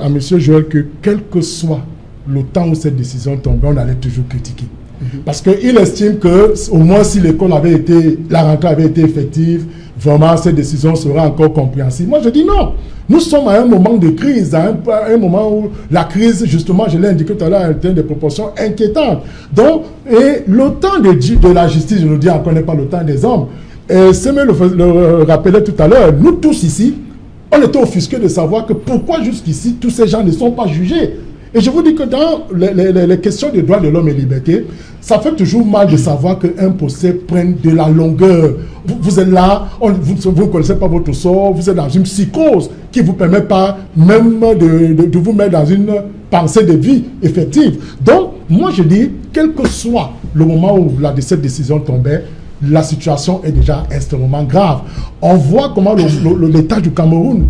à M. Joël que quel que soit le temps où cette décision tombait, on allait toujours critiquer. Parce qu'il estime que, au moins si l'école avait été, la rentrée avait été effective, vraiment cette décision sera encore compréhensible. Moi je dis non. Nous sommes à un moment de crise, à un moment où la crise, justement, je l'ai indiqué tout à l'heure, atteint des proportions inquiétantes. Donc, et le temps de la justice, je le dis encore, n'est pas le temps des hommes. Et Semé le rappelait tout à l'heure, nous tous ici, on était offusqués de savoir que pourquoi jusqu'ici, tous ces gens ne sont pas jugés. Et je vous dis que dans les questions des droits de l'homme et liberté, ça fait toujours mal de savoir qu'un procès prenne de la longueur. Vous êtes là, vous ne connaissez pas votre sort, vous êtes dans une psychose qui ne vous permet pas même de vous mettre dans une pensée de vie effective. Donc, moi je dis, quel que soit le moment où cette décision tombait, la situation est déjà extrêmement grave. On voit comment l'État du Cameroun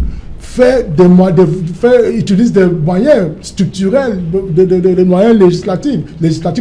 utilise des moyens structurels, des moyens législatifs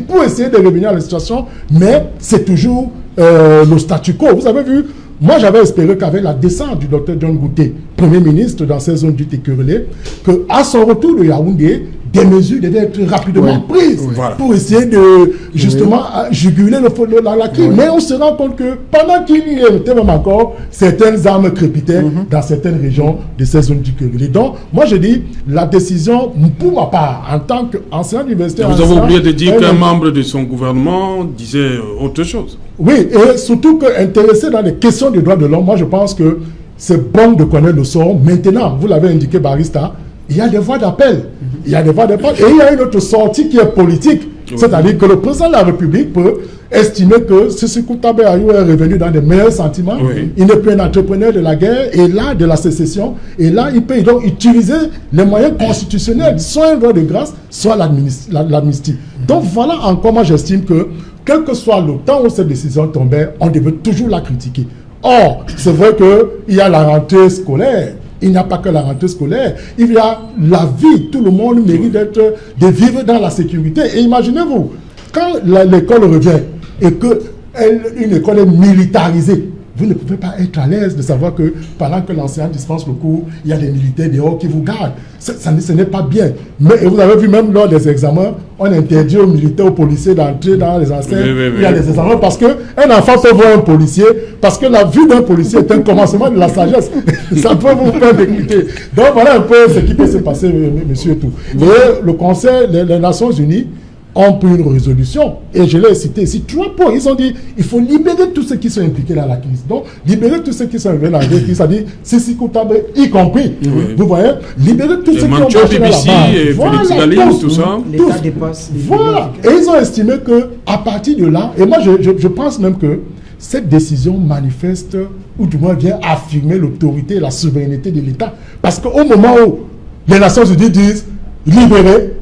pour essayer de revenir à la situation, mais c'est toujours le statu quo. Vous avez vu, moi j'avais espéré qu'avec la descente du Dr Dion-Gote, Premier ministre dans ces zones dites équerrelées, qu'à son retour de Yaoundé, des mesures devaient être rapidement prises pour essayer de justement juguler la crise. Mais on se rend compte que pendant qu'il y était même encore, certaines armes crépitaient dans certaines régions de ces zones du Kéré. Donc, moi je dis, la décision, pour ma part, en tant qu'ancien universitaire... Vous avez oublié de dire qu'un membre de son gouvernement disait autre chose. Oui, et surtout qu'intéressé dans les questions des droits de l'homme, moi je pense que c'est bon de connaître le sort. Maintenant, vous l'avez indiqué, Barista, il y a des voies d'appel. Il y a des voies d'appel. Et il y a une autre sortie qui est politique. C'est-à-dire que le président de la République peut estimer que Sissoco Tabeayou est revenu dans de meilleurs sentiments. Il n'est plus un entrepreneur de la guerre et là, de la sécession. Et là, il peut donc utiliser les moyens constitutionnels, soit un droit de grâce, soit l'amnistie. Donc voilà encore, moi j'estime que, quel que soit le temps où cette décision tombait, on devait toujours la critiquer. Or, c'est vrai qu'il y a la rentrée scolaire. Il n'y a pas que la rentrée scolaire, il y a la vie. Tout le monde mérite de vivre dans la sécurité. Et imaginez-vous, quand l'école revient et qu'une école est militarisée, vous ne pouvez pas être à l'aise de savoir que pendant que l'enseignant dispense le cours, il y a des militaires dehors qui vous gardent. Ce n'est pas bien. Mais vous avez vu, même lors des examens, on interdit aux militaires, aux policiers d'entrer dans les enseignes. Il y a des examens parce qu'un enfant peut voir un policier, parce que la vue d'un policier est un commencement de la sagesse. Ça peut vous faire décrypter. Donc voilà un peu ce qui peut se passer, monsieur tout. Et le Conseil des Nations Unies ont pris une résolution, et je l'ai cité ici, 3 points. Ils ont dit il faut libérer tous ceux qui sont impliqués dans la crise. Donc, libérer tous ceux qui sont impliqués dans la crise, c'est-à-dire Sissoco Tabe y compris. Vous voyez, libérer tous ceux qui ont marché dans la base. Tout ça. L'État dépasse. Voilà. Et ils ont estimé qu'à partir de là, et moi je pense même que cette décision manifeste, ou du moins vient affirmer l'autorité et la souveraineté de l'État. Parce qu'au moment où les Nations Unies disent libéré,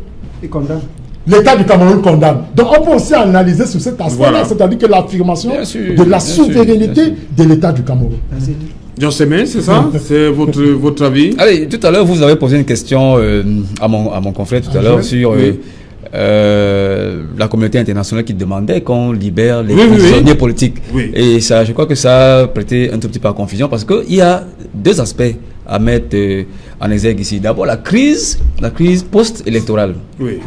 Il condamne. l'État du Cameroun condamne. Donc on peut aussi analyser sur cet aspect-là, Voilà. c'est-à-dire que l'affirmation Bien sûr, de la bien sûr, souveraineté bien sûr. de l'État du Cameroun. Jean Sémé, c'est ça? C'est votre avis? Allez, tout à l'heure, vous avez posé une question à mon confrère tout à l'heure sur la communauté internationale qui demandait qu'on libère les prisonniers politiques. Oui. Et ça, je crois que ça a prêté un tout petit peu à confusion parce qu'il y a deux aspects à mettre en exergue ici. D'abord, la crise post-électorale Oui.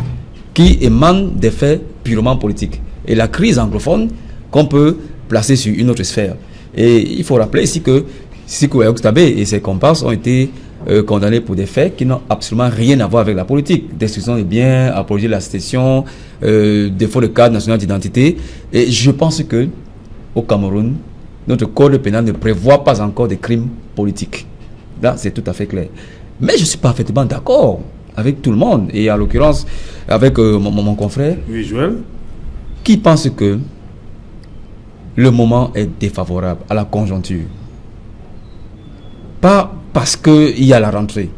qui émane des faits purement politiques. Et la crise anglophone qu'on peut placer sur une autre sphère. Et il faut rappeler ici que Sissoco Ayok Tabé et ses comparses ont été condamnés pour des faits qui n'ont absolument rien à voir avec la politique. Destruction des biens, apologie de la sécession, défaut de cadre national d'identité. Et je pense que au Cameroun, notre code pénal ne prévoit pas encore des crimes politiques. Là, c'est tout à fait clair. Mais je suis parfaitement d'accord avec tout le monde, et en l'occurrence avec mon confrère, Oui, Joël. qui pense que le moment est défavorable à la conjoncture. Pas parce qu'il y a la rentrée,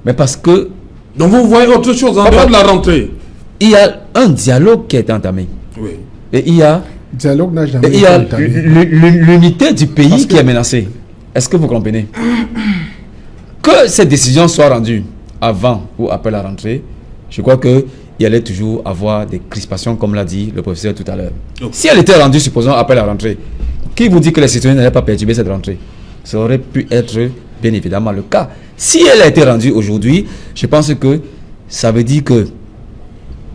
mais parce que Donc vous voyez autre chose en dehors de la rentrée? il y a un dialogue qui est entamé. Oui. Et il y a, Dialogue n'a jamais et il y a été entamé. l'unité du pays qui est menacée. Est-ce que vous comprenez? Que cette décision soit rendue avant ou après la rentrée, je crois qu'il y allait toujours avoir des crispations, comme l'a dit le professeur tout à l'heure. Ok. Si elle était rendue, supposons, après la rentrée, qui vous dit que les citoyens n'allaient pas perturber cette rentrée? Ça aurait pu être bien évidemment le cas. Si elle a été rendue aujourd'hui, je pense que ça veut dire que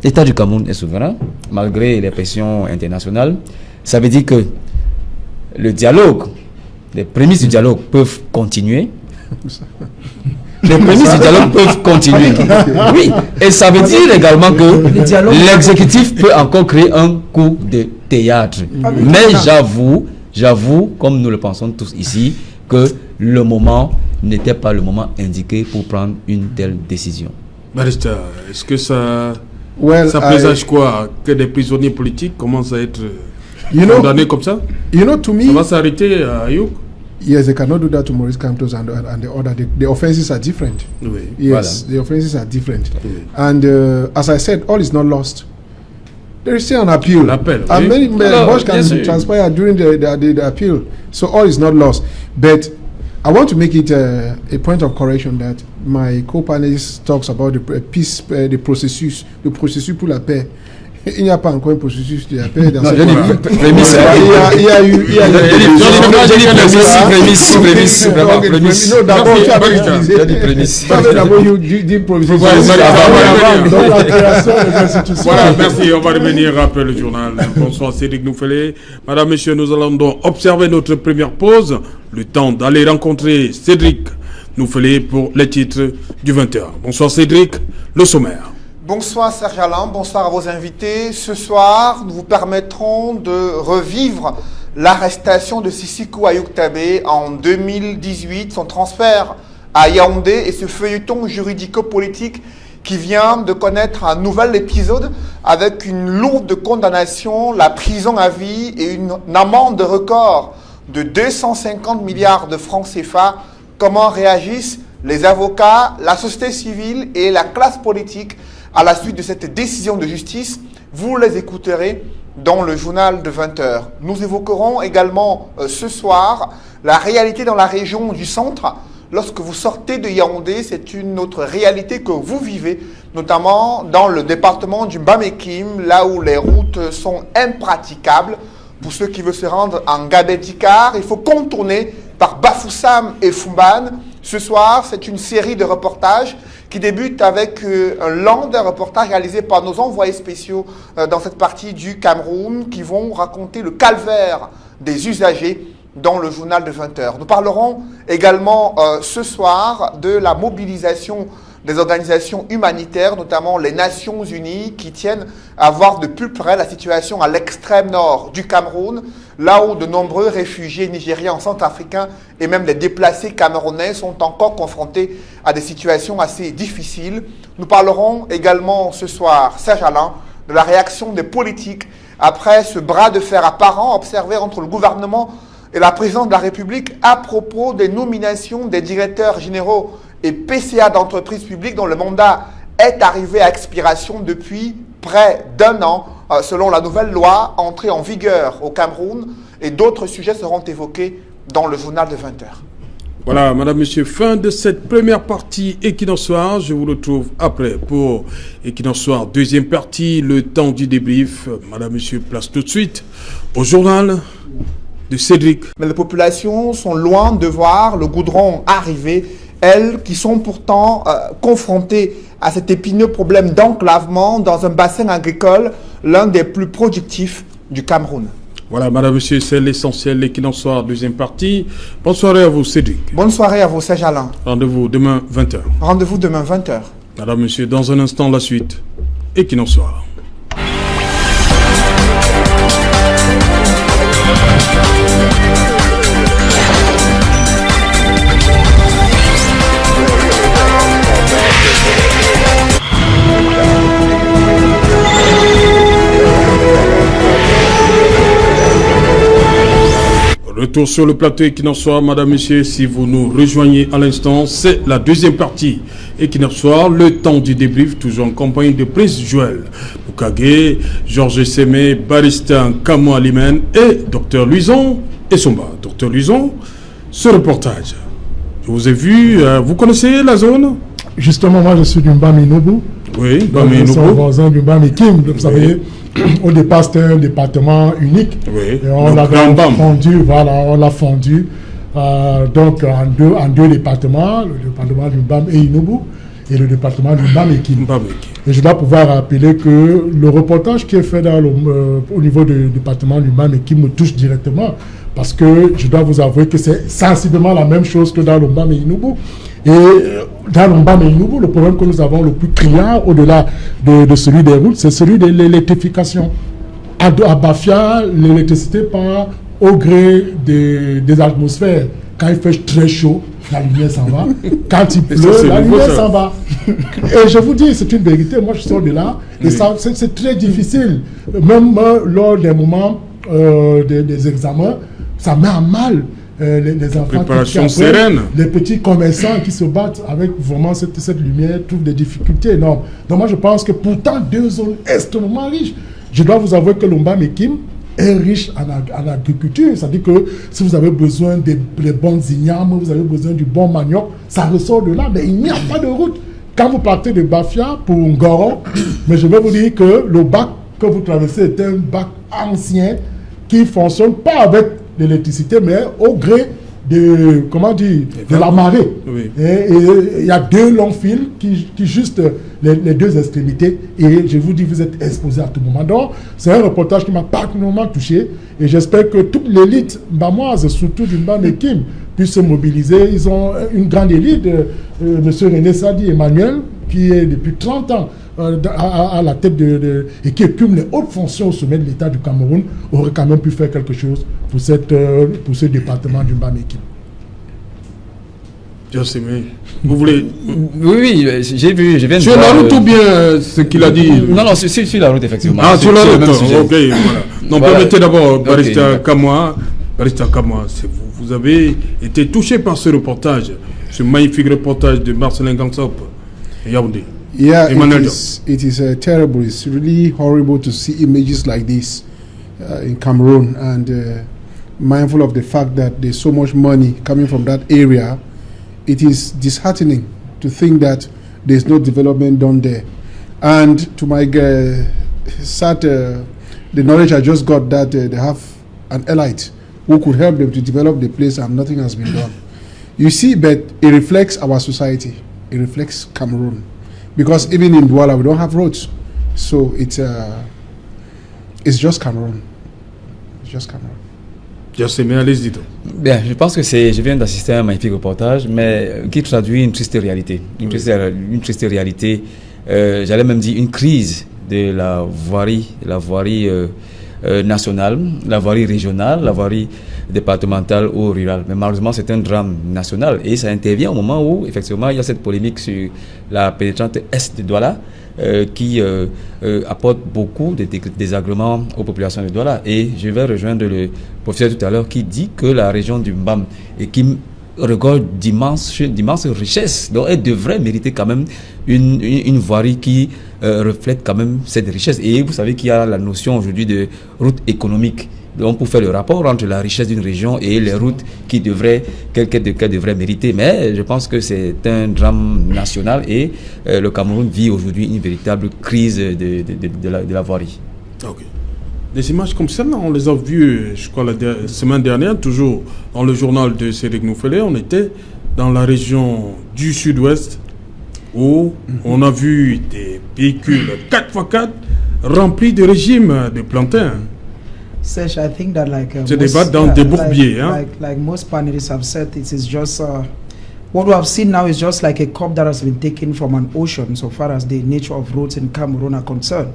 l'État du Cameroun est souverain, malgré les pressions internationales. Ça veut dire que le dialogue, les prémices du dialogue peuvent continuer. Les prémices du dialogue peuvent continuer. Oui, et ça veut dire également que l'exécutif peut encore créer un coup de théâtre. Mais j'avoue, comme nous le pensons tous ici, que le moment n'était pas le moment indiqué pour prendre une telle décision. Barista, est-ce que ça I- présage quoi? Que des prisonniers politiques commencent à être You know, condamnés comme ça? to Ça me, va s'arrêter à Ayuk? yes, they cannot do that to Maurice Campos and the other. The offenses are different. Oui. Yes, the offenses are different. Oui. And as I said, all is not lost. There is still an appeal. L'appel, And oui. much can bien sûr. transpire during the appeal. So all is not lost. But I want to make it a point of correction that my co-panelist talks about the peace, the processus pour la paix. Il n'y a pas encore un processus de la paix dans ce j'ai dit pays. prémisse. Il y a eu... Prémisse, vraiment, Ok, prémisse. non, d'abord, tu avais Barista. utilisé... J'ai dit prémisse. Tu avais d'abord dit processus. Voilà, voilà. Donc la création des institutions... Voilà, merci. On va revenir après le journal. Bonsoir Cédric Nouffelé. Madame, Messieurs, nous allons donc observer notre première pause. Le temps d'aller rencontrer Cédric Nouffelé pour les titres du 20h. Bonsoir Cédric, le sommaire. Bonsoir Serge Alain, bonsoir à vos invités. Ce soir, nous vous permettrons de revivre l'arrestation de Sissoco Ayok Tabé en 2018, son transfert à Yaoundé et ce feuilleton juridico-politique qui vient de connaître un nouvel épisode avec une lourde condamnation, la prison à vie et une amende record de 250 milliards de francs CFA. Comment réagissent les avocats, la société civile et la classe politique à la suite de cette décision de justice? Vous les écouterez dans le journal de 20h. Nous évoquerons également ce soir la réalité dans la région du centre. Lorsque vous sortez de Yaoundé, c'est une autre réalité que vous vivez, notamment dans le département du Bamekim, là où les routes sont impraticables. Pour ceux qui veulent se rendre en Gabé-Dikar, il faut contourner par Bafoussam et Fumban. Ce soir, c'est une série de reportages qui débute avec un long reportage réalisé par nos envoyés spéciaux dans cette partie du Cameroun qui vont raconter le calvaire des usagers dans le journal de 20h. Nous parlerons également ce soir de la mobilisation des organisations humanitaires, notamment les Nations Unies, qui tiennent à voir de plus près la situation à l'extrême nord du Cameroun, là où de nombreux réfugiés nigériens, centrafricains et même les déplacés camerounais sont encore confrontés à des situations assez difficiles. Nous parlerons également ce soir, Serge Alain, de la réaction des politiques après ce bras de fer apparent observé entre le gouvernement et la présidence de la République à propos des nominations des directeurs généraux et PCA d'entreprises publiques dont le mandat est arrivé à expiration depuis près d'1 an, selon la nouvelle loi entrée en vigueur au Cameroun. Et d'autres sujets seront évoqués dans le journal de 20h. Voilà, madame, monsieur, fin de cette première partie Equinox Soir. Je vous retrouve après pour Equinox Soir, deuxième partie, le temps du débrief. Madame, monsieur, place tout de suite au journal de Cédric. Mais les populations sont loin de voir le goudron arriver, elles qui sont pourtant confrontées à cet épineux problème d'enclavement dans un bassin agricole, l'un des plus productifs du Cameroun. Voilà, madame, monsieur, c'est l'essentiel, l'Equinox Soir, deuxième partie. Bonne soirée à vous, Cédric. Bonne soirée à vous, Serge Alain. Rendez-vous demain, 20h. Rendez-vous demain, 20h. Madame, monsieur, dans un instant, la suite. Equinox Soir. Retour sur le plateau Equinox Soir, madame, monsieur, si vous nous rejoignez à l'instant, c'est la deuxième partie Equinox Soir, le temps du débrief, toujours en compagnie de Prince Joël Bukage, Georges Sémé, Barista Kamo Alimen et Dr Luison et Somba. Dr Luison, ce reportage, je vous ai vu, vous connaissez la zone? Justement, moi je suis du Mbami Nobu. Oui, Mbami Nobu. Nous sommes voisins du Mbami Kim, vous savez. Au départ, c'était un département unique. Oui. Et on l'a fondu, voilà, on l'a fondu donc en deux départements, le département du Mbam et Inobu et le département du Mbam et Kim. Et je dois pouvoir rappeler que le reportage qui est fait au niveau du département du Mbam et Kim me touche directement parce que je dois vous avouer que c'est sensiblement la même chose que dans le Mbam et Inobu. Et dans le Mbam et Inobu, le problème que nous avons le plus criant, au-delà de celui des routes, c'est celui de l'électrification. À Bafia, l'électricité part au gré des atmosphères. Quand il fait très chaud, la lumière s'en va. Quand il pleut, la lumière s'en va. Et je vous dis, c'est une vérité. Moi, je sors de là. Et ça, c'est très difficile. Même lors des moments des examens, ça met à mal les enfants qui apprennent, les petits commerçants qui se battent avec vraiment cette lumière trouvent des difficultés énormes. Donc moi je pense que pourtant deux zones extrêmement riches. Je dois vous avouer que l'Ombam et Kim est riche en agriculture. C'est-à-dire que si vous avez besoin des bons ignames, vous avez besoin du bon manioc, ça ressort de là, mais il n'y a pas de route. Quand vous partez de Bafia pour Ngoro, mais je vais vous dire que le bac que vous traversez est un bac ancien qui ne fonctionne pas avec l'électricité, mais au gré de la marée. Oui. Et il y a deux longs fils qui juste les deux extrémités. Et je vous dis, vous êtes exposés à tout moment. Donc, c'est un reportage qui m'a particulièrement touché. Et j'espère que toute l'élite mbamoise, surtout du Mbam et Kim, puisse se mobiliser. Ils ont une grande élite. M. René Sadi Emmanuel, qui est depuis 30 ans à la tête et qui occupe les hautes fonctions au sommet de l'État du Cameroun, aurait quand même pu faire quelque chose pour ce département du Mbam et Kim. Vous voulez... Oui, j'ai vu, je viens de sur la route ou bien ce qu'il a dit? Non, sur la route, effectivement. Ah, sur la route, ok, voilà. Non, voilà. Permettez d'abord, Barista Kamoa, vous avez été touché par ce reportage, ce magnifique reportage de Marcelin Gansop et Yaoundé. Yeah, it is terrible. It's really horrible to see images like this in Cameroon, and mindful of the fact that there's so much money coming from that area, it is disheartening to think that there's no development done there. And to my sad, the knowledge I just got that they have an elite who could help them to develop the place, and nothing has been done. You see, but it reflects our society. It reflects Cameroon. Because even in Douala, we don't have roads. So it's just Cameroon. It's just Cameroon. Bien, je pense que je viens d'assister à un magnifique reportage, mais qui traduit une triste réalité. Une triste réalité, j'allais même dire une crise de la voirie nationale, la voirie régionale, la voirie départementale ou rurale. Mais malheureusement, c'est un drame national et ça intervient au moment où, effectivement, il y a cette polémique sur la pénétrante est de Douala qui apporte beaucoup de désagréments aux populations de Douala. Et je vais rejoindre le professeur tout à l'heure qui dit que la région du Mbam et Kim regorge d'immenses richesses. Donc elle devrait mériter quand même une voirie qui reflète quand même cette richesse. Et vous savez qu'il y a la notion aujourd'hui de route économique. Donc pour faire le rapport entre la richesse d'une région et les routes qui devraient, quelqu'un devrait mériter. Mais je pense que c'est un drame national et le Cameroun vit aujourd'hui une véritable crise de la voirie. Ok. Des images comme celle-là, on les a vues, je crois, la semaine dernière, toujours dans le journal de Cédric Nouffelé. On était dans la région du sud-ouest où on a vu des véhicules 4x4 remplis de régimes de plantains. Sesh, I think that c'est des battes dans des bourbiers. Like most panelists have said, it is just what we have seen now is just like a cup that has been taken from an ocean so far as the nature of roads in Cameroon are concerned.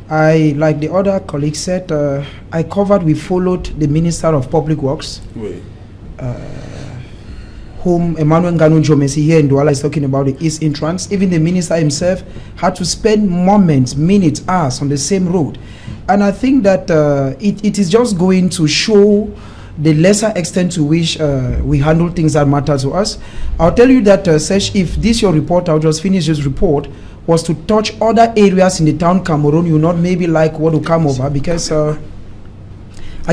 Like the other colleague said, we followed the Minister of Public Works, oui. Whom Emmanuel Ngannou-Jomesi here in Douala is talking about the East Entrance. Even the minister himself had to spend moments, minutes, hours on the same road. And I think that it is just going to show the lesser extent to which we handle things that matter to us. I'll tell you that, Sesh, if this your report, I'll just finish this report, was to touch other areas in the town Cameroon, you not maybe like what will come over, because I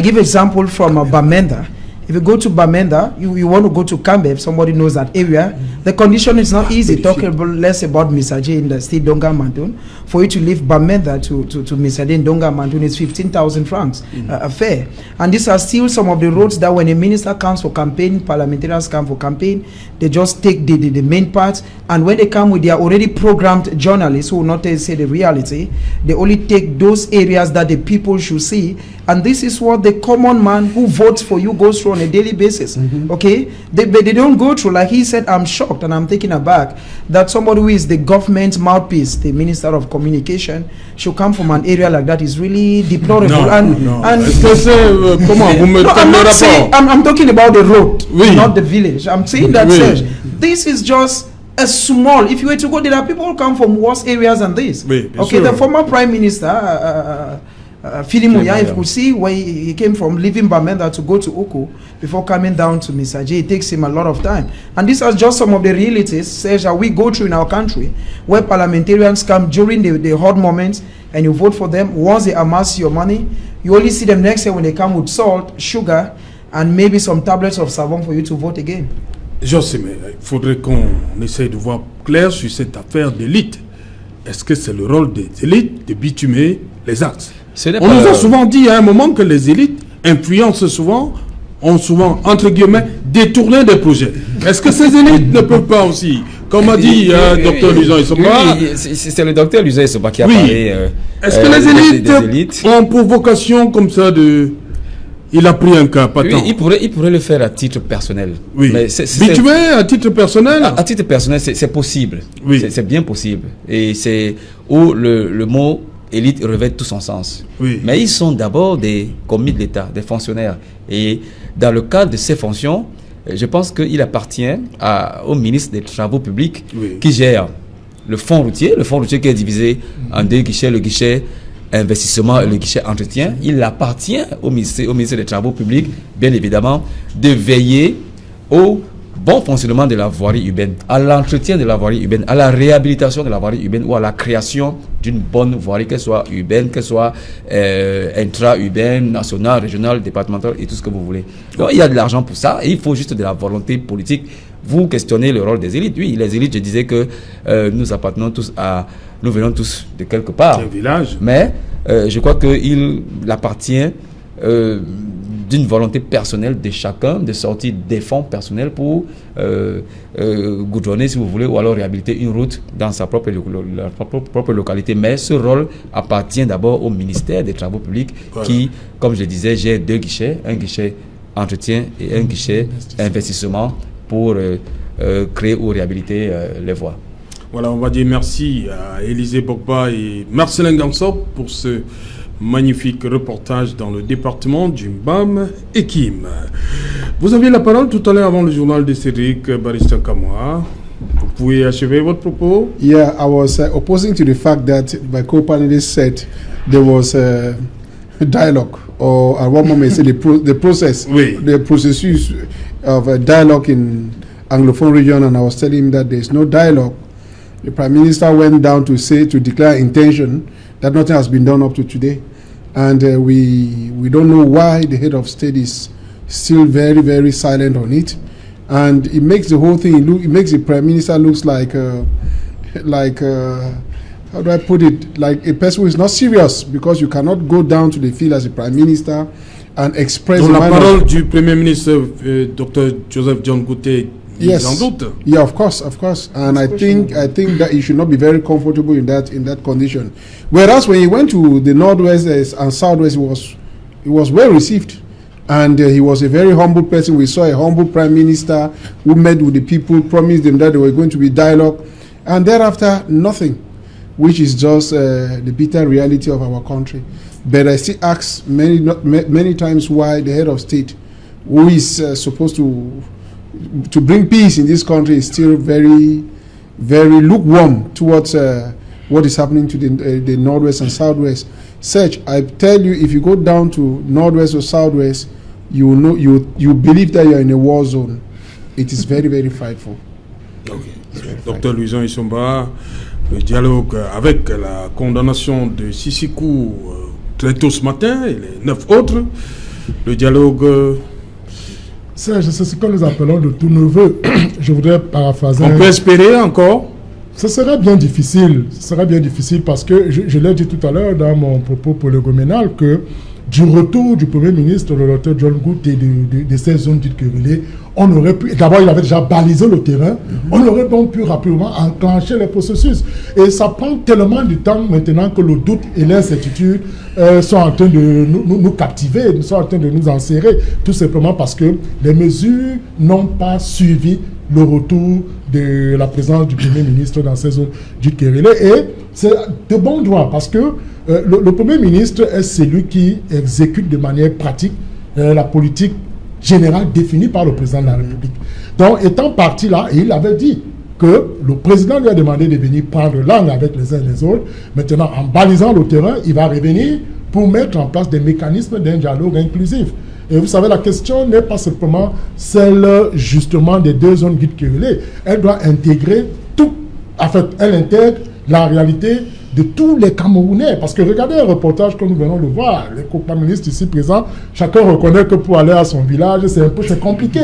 give example from Bamenda. If you go to Bamenda, you want to go to Kambe, if somebody knows that area, the condition is not easy. Talking less about Misaje in the state Donga Mantoun. For you to leave Bamenda to Misaje in Donga Mantoun is 15,000 francs a fare. And these are still some of the roads that when a minister comes for campaign, parliamentarians come for campaign, they just take the main parts. And when they come with their already programmed journalists who will not say the reality, they only take those areas that the people should see. And this is what the common man who votes for you goes through on a daily basis. Okay? They don't go through. Like he said, I'm shocked and I'm taken aback that somebody who is the government mouthpiece, the Minister of Communication, should come from an area like that is really deplorable. I'm talking about the road, not the village. I'm saying that, Serge, this is just a small, if you were to go, there are people who come from worse areas than this. Okay, the former Prime Minister, Filimuya, if you could see where he came from, leaving Bamenda to go to Oko before coming down to Misaje, it takes him a lot of time. And these are just some of the realities, Serge, that we go through in our country, where parliamentarians come during the hot moments and you vote for them. Once they amass your money, you only see them next year when they come with salt, sugar, and maybe some tablets of savon for you to vote again. Je sais, mais il faudrait qu'on essaye de voir clair sur cette affaire d'élite. Est-ce que c'est le rôle des élites de bitumer les axes? On nous a souvent dit à un moment que les élites influencent souvent, ont souvent, entre guillemets, détourné des projets. Est-ce que ces élites ne peuvent pas aussi, comme a dit Dr Luzon Essoba, c'est le Dr Luzon Essoba qui a parlé. Est-ce que les élites ont pour vocation comme ça de... Il a pris un cas, pas tant. Il pourrait le faire à titre personnel. Oui. Mais bitumer à titre personnel? À titre personnel, c'est possible. Oui. C'est bien possible. Et c'est où le mot élite revêt tout son sens. Oui. Mais ils sont d'abord des commis de l'État, des fonctionnaires. Et dans le cadre de ces fonctions, je pense qu'il appartient au ministre des Travaux publics qui gère le fonds routier qui est divisé en deux guichets, le guichet investissement et le guichet entretien. Il appartient au ministère des Travaux publics, bien évidemment, de veiller au bon fonctionnement de la voirie urbaine, à l'entretien de la voirie urbaine, à la réhabilitation de la voirie urbaine ou à la création d'une bonne voirie, qu'elle soit urbaine, qu'elle soit intra-urbaine, nationale, régionale, départementale et tout ce que vous voulez. Donc il y a de l'argent pour ça et il faut juste de la volonté politique. Vous questionnez le rôle des élites. Oui, les élites, je disais que nous appartenons tous nous venons tous de quelque part. C'est un village. Mais je crois qu'il appartient d'une volonté personnelle de chacun de sortir des fonds personnels pour goudronner, si vous voulez, ou alors réhabiliter une route dans sa propre localité. Mais ce rôle appartient d'abord au ministère des Travaux publics qui, comme je disais, gère deux guichets, un guichet entretien et un guichet investissement pour créer ou réhabiliter les voies. Voilà, on va dire merci à Élisée Bokba et Marcelin Gansop pour ce magnifique reportage dans le département du Mbam et Kim. Vous aviez la parole tout à l'heure avant le journal de Cédric Barista Kamoa. Vous pouvez achever votre propos? Yeah, I was opposing to the fact that my co-panelist said there was a dialogue, or at one moment say the process, the processus of a dialogue in Anglophone region, and I was telling him that there is no dialogue. The Prime Minister went down to declare intention that nothing has been done up to today, and we don't know why the head of state is still very, very silent on it, and it makes the whole thing it makes the Prime Minister looks like how do I put it, like a person who is not serious, because you cannot go down to the field as a Prime Minister and express. Donc la parole du Premier ministre, Dr. Joseph John Ngouté, yes, en doute. Yeah, of course, and I think that he should not be very comfortable in that condition. Whereas when he went to the Northwest and Southwest, he was well received, and he was a very humble person. We saw a humble Prime Minister who met with the people, promised them that there were going to be dialogue, and thereafter nothing, which is just the bitter reality of our country. But I still ask many times why the head of state, who is supposed to bring peace in this country, is still very, very lukewarm towards what is happening to the Northwest and Southwest. Serge, I tell you, if you go down to Northwest or Southwest, you know, you believe that you are in a war zone. It is very, very frightful. Okay. Docteur Louison Issomba, le dialogue avec la condamnation de Sissikou très tôt ce matin et les 9 autres, le dialogue... C'est ce que nous appelons le tout neveu. Je voudrais paraphraser... On peut espérer encore? Ce sera bien difficile. Ce sera bien difficile parce que je l'ai dit tout à l'heure dans mon propos polygoménal que du retour du Premier ministre, le Dr. John Ngouté, de ces zones dites querellées, on aurait pu... D'abord, il avait déjà balisé le terrain. On aurait donc pu rapidement enclencher les processus. Et ça prend tellement de temps maintenant que le doute et l'incertitude sont en train de nous captiver, sont en train de nous enserrer, tout simplement parce que les mesures n'ont pas suivi le retour de la présence du Premier ministre dans ces zones dites querellées. Et c'est de bon droit parce que le Premier ministre est celui qui exécute de manière pratique la politique générale définie par le président de la République. Donc, étant parti là, et il avait dit que le président lui a demandé de venir prendre langue avec les uns et les autres. Maintenant, en balisant le terrain, il va revenir pour mettre en place des mécanismes d'un dialogue inclusif. Et vous savez, la question n'est pas simplement celle, justement, des deux zones dites querellées. Elle doit intégrer tout. En fait, elle intègre la réalité de tous les Camerounais. Parce que regardez un reportage que nous venons de voir. Les co-ministres ici présents, chacun reconnaît que pour aller à son village, c'est compliqué.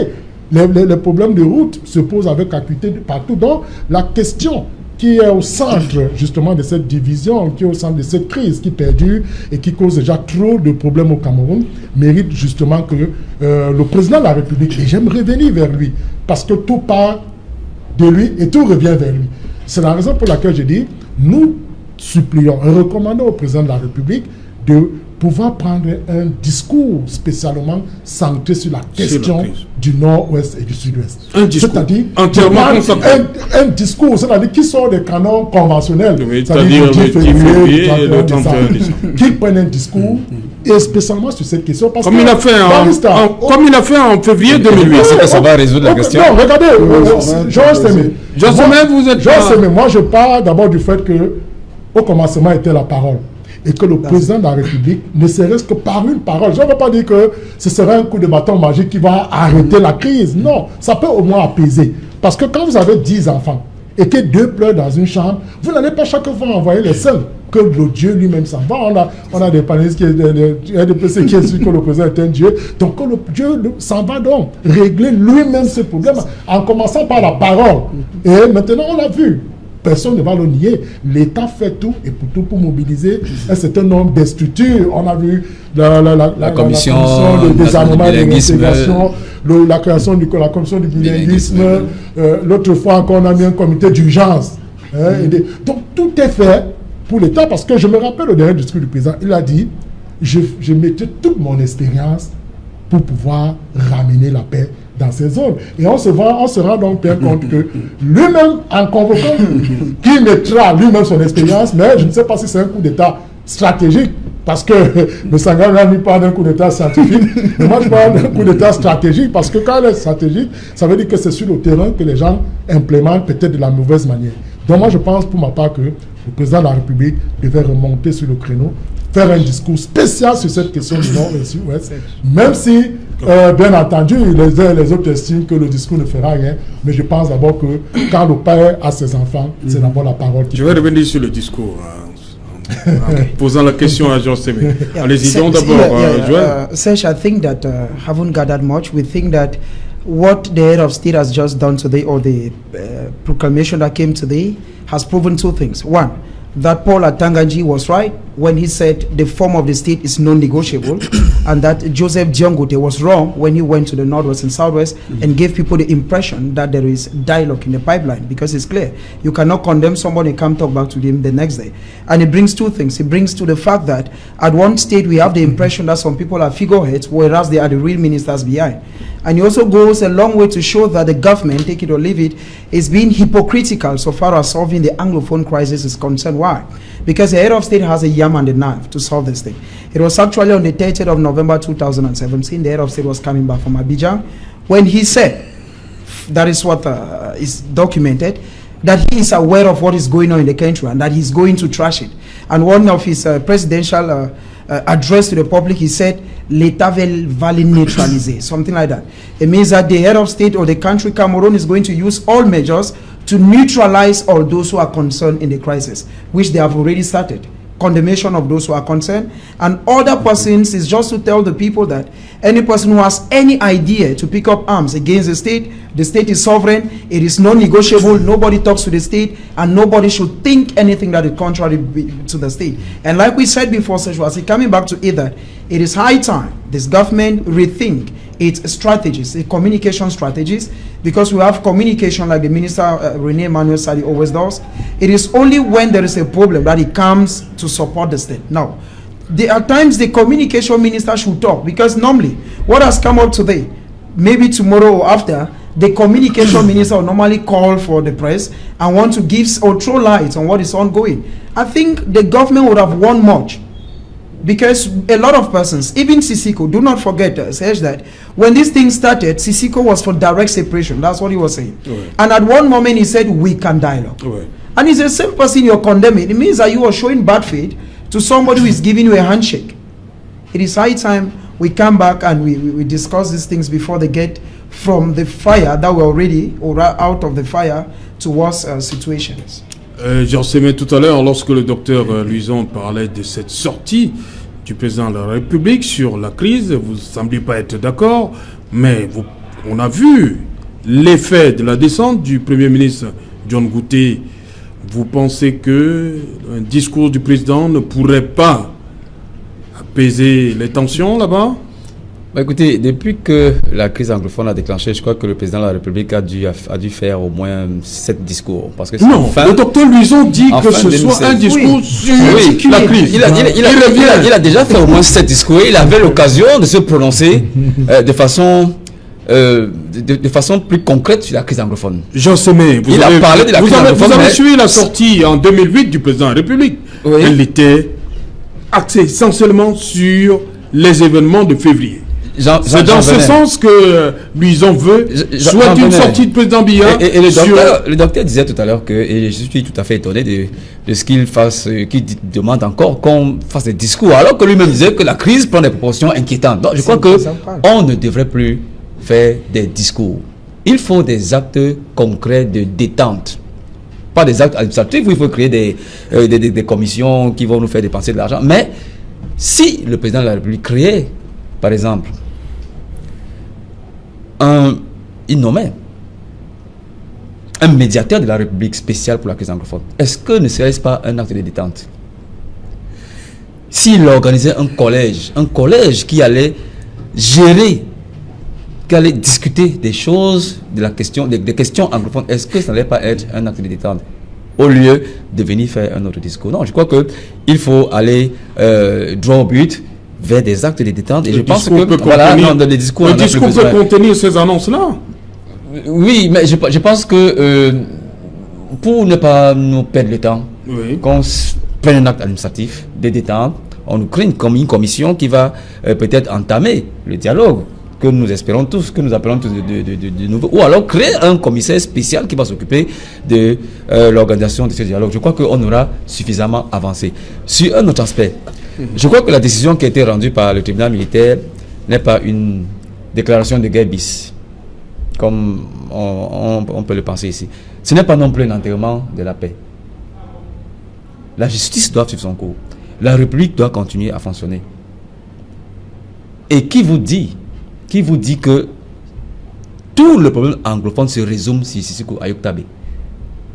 Les problèmes de route se posent avec acuité partout. Donc, la question qui est au centre justement de cette division, qui est au centre de cette crise qui perdure et qui cause déjà trop de problèmes au Cameroun, mérite justement que le président de la République, et j'aime revenir vers lui, parce que tout part de lui et tout revient vers lui. C'est la raison pour laquelle je dis, nous supplions et recommandons au président de la République de pouvoir prendre un discours spécialement centré sur la question du Nord-Ouest et du Sud-Ouest. Un discours c'est-à-dire entièrement consacré. Un discours, c'est-à-dire qui sort des canons conventionnels, c'est-à-dire le 10 février et le 31 décembre. Qu'il prenne un discours, et spécialement sur cette question. Parce comme il a fait en février 2008. C'est que ça va résoudre la question. Non, regardez, Georges Sémé, vous êtes Georges Sémé, moi je parle d'abord du fait que au commencement était la parole. Et que le président de la République, ne serait-ce que par une parole, je ne veux pas dire que ce serait un coup de bâton magique qui va arrêter la crise. Non, ça peut au moins apaiser. Parce que quand vous avez 10 enfants et que 2 pleurent dans une chambre, vous n'allez pas chaque fois envoyer les seuls. Que le Dieu lui-même s'en va. On a des panélistes qui expliquent que le président est un Dieu. Donc que le Dieu s'en va donc régler lui-même ce problème en commençant par la parole. Et maintenant on l'a vu. Personne ne va le nier. L'État fait tout et pour tout pour mobiliser un certain nombre de structures. On a vu la commission de désarmement et de l'intégration, la création de la commission du bilinguisme. L'autre fois encore, on a mis un comité d'urgence. Donc tout est fait pour l'État parce que je me rappelle au dernier discours du président, il a dit je mettais toute mon expérience pour pouvoir ramener la paix dans ces zones. Et on se rend donc bien compte que lui-même, en convoquant, qui mettra lui-même son expérience, mais je ne sais pas si c'est un coup d'État stratégique, parce que le Sangara n'y parle d'un coup d'État scientifique, mais moi je parle d'un coup d'État stratégique, parce que quand elle est stratégique, ça veut dire que c'est sur le terrain que les gens implémentent peut-être de la mauvaise manière. Donc moi je pense pour ma part que le président de la République devait remonter sur le créneau, faire un discours spécial sur cette question du Nord et du Sud-Ouest, même si Bien entendu, les autres estiment que le discours ne fera rien, mais je pense d'abord que quand le père a ses enfants, c'est d'abord la parole qui... Je vais revenir sur le discours, posant la question à Jean-Sémé. Allez-y donc d'abord, Joël. Serge, I think that haven't gathered much. We think that what the head of state has just done today, or the proclamation that came today, has proven two things. One, that Paul Atanganji was right when he said the form of the state is non-negotiable, and that Joseph Diongote was wrong when he went to the Northwest and Southwest and gave people the impression that there is dialogue in the pipeline, because it's clear. You cannot condemn somebody and come talk back to them the next day. And it brings two things. It brings to the fact that at one state we have the impression that some people are figureheads, whereas they are the real ministers behind. And it also goes a long way to show that the government, take it or leave it, is being hypocritical so far as solving the Anglophone crisis is concerned. Why? Because the head of state has a yam and a knife to solve this thing. It was actually on the 30th of November 2017, the head of state was coming back from Abidjan, when he said, that is what is documented, that he is aware of what is going on in the country and that he's going to trash it. And one of his presidential address to the public, he said, l'État va les neutraliser, something like that. It means that the head of state or the country, Cameroon, is going to use all measures to neutralize all those who are concerned in the crisis, which they have already started. Condemnation of those who are concerned, and other persons is just to tell the people that any person who has any idea to pick up arms against the state is sovereign, it is non-negotiable, nobody talks to the state, and nobody should think anything that is contrary to the state. And like we said before, coming back to it, that it is high time this government rethink its strategies, its communication strategies, because we have communication like the Minister Rene Emmanuel Sadi always does. It is only when there is a problem that he comes to support the state. Now, there are times the communication minister should talk, because normally what has come up today, maybe tomorrow or after, the communication minister will normally call for the press and want to give or throw light on what is ongoing. I think the government would have won much, because a lot of persons, even Sisiko, do not forget, says that when this thing started, Sisiko was for direct separation. That's what he was saying. Right. And at one moment he said, we can dialogue. Right. And it's the same person you're condemning. It means that you are showing bad faith to somebody who is giving you a handshake. It is high time we come back and we discuss these things before they get from the fire that we're already, or out of the fire, to worse situations. J'en sais mais tout à l'heure, lorsque le docteur Luison parlait de cette sortie du président de la République sur la crise, vous ne semblez pas être d'accord, mais on a vu l'effet de la descente du Premier ministre John Gouté. Vous pensez qu'un discours du président ne pourrait pas apaiser les tensions là-bas? Écoutez, depuis que la crise anglophone a déclenché, je crois que le président de la République a dû faire au moins 7 discours. Parce que non, le docteur Luison dit que ce soit un discours sur la crise. Il a déjà fait au moins 7 discours. Il avait l'occasion de se prononcer de façon plus concrète sur la crise anglophone. J'en sais, mais vous avez suivi la sortie en 2008 du président de la République. Oui. Elle était axée essentiellement sur les événements de février. C'est dans ce sens que Luison veut souhaite une sortie de président Biya. Et le docteur disait tout à l'heure que, et je suis tout à fait étonné de ce qu'il fasse, qu'il demande encore qu'on fasse des discours, alors que lui-même disait que la crise prend des proportions inquiétantes. Donc je crois qu'on ne devrait plus faire des discours. Il faut des actes concrets de détente. Pas des actes administratifs où il faut créer des commissions qui vont nous faire dépenser de l'argent. Mais si le président de la République créait, par exemple, il nommait un médiateur de la République spéciale pour la crise anglophone, est-ce que ne serait-ce pas un acte de détente? S'il organisait un collège qui allait gérer, qui allait discuter des choses, des questions anglophones, est-ce que ça n'allait pas être un acte de détente au lieu de venir faire un autre discours? Non, je crois qu'il faut aller droit au but, vers des actes de détente. Et je pense que voilà, le discours peut contenir ces annonces-là. Oui, mais je pense que pour ne pas nous perdre le temps, qu'on prenne un acte administratif de détente, on nous crée une commission qui va peut-être entamer le dialogue que nous espérons tous, que nous appelons tous de nouveau, ou alors créer un commissaire spécial qui va s'occuper de l'organisation de ce dialogue. Je crois qu'on aura suffisamment avancé. Sur un autre aspect, je crois que la décision qui a été rendue par le tribunal militaire n'est pas une déclaration de guerre bis, comme on peut le penser ici. Ce n'est pas non plus un enterrement de la paix. La justice doit suivre son cours. La République doit continuer à fonctionner. Et qui vous dit que tout le problème anglophone se résume sur Sissoko Ayok Tabé?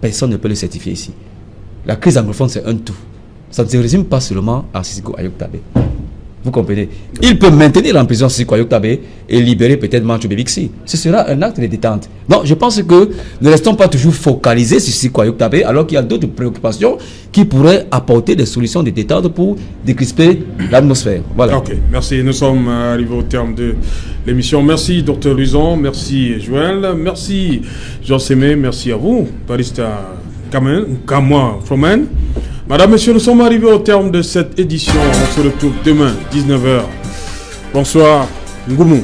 Personne ne peut le certifier ici. La crise anglophone, c'est un tout. Ça ne se résume pas seulement à Sissoko Ayok Tabé. Vous comprenez? Il peut maintenir en prison Sissoko Ayok Tabé et libérer peut-être Manchou Bebiksi. Ce sera un acte de détente. Donc, je pense que ne restons pas toujours focalisés sur Sissoko Ayok Tabé, alors qu'il y a d'autres préoccupations qui pourraient apporter des solutions de détente pour décrisper l'atmosphère. Voilà. Ok, merci. Nous sommes arrivés au terme de l'émission. Merci, Dr Luison. Merci, Joël. Merci, Jean Sémé. Merci à vous, Barista Kamwa Fromen. Madame, Monsieur, nous sommes arrivés au terme de cette édition. On se retrouve demain, 19h. Bonsoir, Ngoumou.